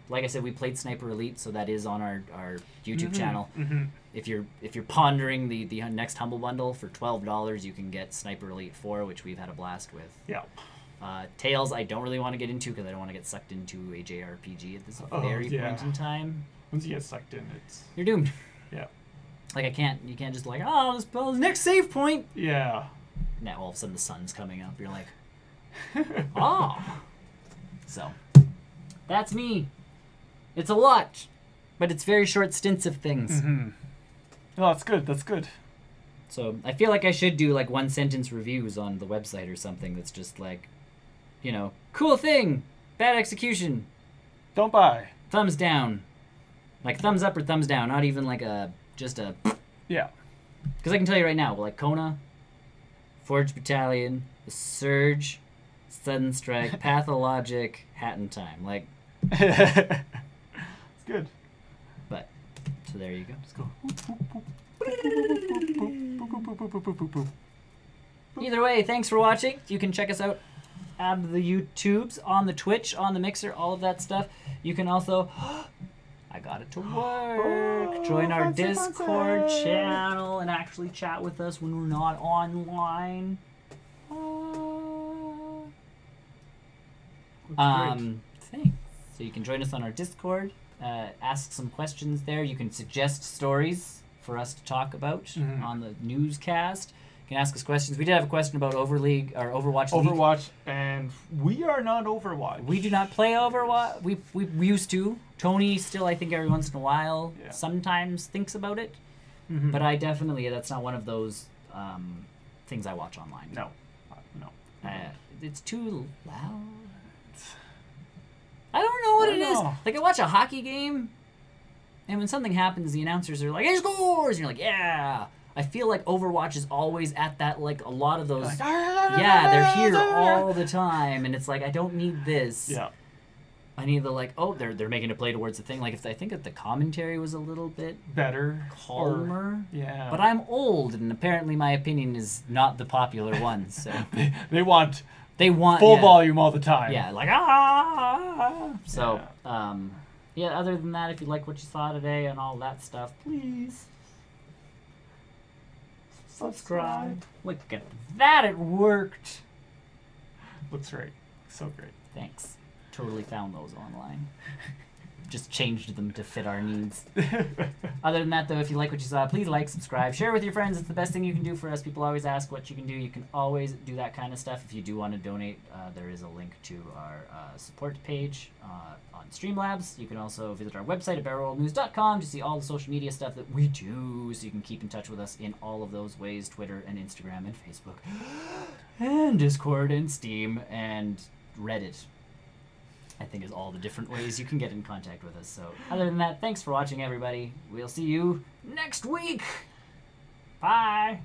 Like I said, we played Sniper Elite, so that is on our YouTube channel. Mm-hmm. If you're pondering the next Humble Bundle for $12, you can get Sniper Elite 4, which we've had a blast with. Yeah. Tales, I don't really want to get into because I don't want to get sucked into a JRPG at this very point in time. Once you get sucked in, it's You're doomed. yeah. Like you can't just like, oh, this next save point. Yeah. Now all of a sudden the sun's coming up. You're like, oh. So, that's me. It's a lot, but it's very short stints of things. Mm-hmm. No, that's good. That's good. So I feel like I should do like 1-sentence reviews on the website or something that's just like, cool thing, bad execution, Don't buy. thumbs down, like thumbs up or thumbs down, not even like just a. Yeah. Because I can tell you right now, like Kona, Forge Battalion, The Surge, Sudden Strike, Pathologic, Hat in Time. Like, It's good. but, so there you go. Let's go. Either way, thanks for watching. You can check us out on the YouTubes, on the Twitch, on the Mixer, all of that stuff. You can also... I got it to work. Join our Discord channel and actually chat with us when we're not online. Thanks. So you can join us on our Discord, ask some questions there. You can suggest stories for us to talk about on the newscast. You can ask us questions. We did have a question about Overwatch League. Overwatch, and we are not Overwatch. We do not play Overwatch. We used to. Tony still, I think, every once in a while, sometimes thinks about it. Mm-hmm. But I definitely, that's not one of those things I watch online. No. It's too loud. I don't know what it is. Like, I watch a hockey game, and when something happens, the announcers are like, "He scores!" And you're like, "Yeah." I feel like Overwatch is always at that, like, a lot of those... they're here all the time, and it's like, I don't need this. Yeah. any of the like, oh, they're making a play towards the thing. Like I think if the commentary was a little bit better, calmer. Yeah. But I'm old, and apparently my opinion is not the popular one. So they want full volume all the time. Yeah, like So yeah. Other than that, if you like what you saw today and all that stuff, please subscribe. Look at that, it worked. Looks great. So great. Thanks. Totally found those online. Just changed them to fit our needs. Other than that, though, if you like what you saw, please like, subscribe, share with your friends. It's the best thing you can do for us. People always ask what you can do. You can always do that kind of stuff. If you do want to donate, there is a link to our support page on Streamlabs. You can also visit our website at barrelrollnews.com to see all the social media stuff that we do, so you can keep in touch with us in all of those ways: Twitter and Instagram and Facebook and Discord and Steam and Reddit, I think, is all the different ways you can get in contact with us. So other than that, thanks for watching, everybody. We'll see you next week. Bye.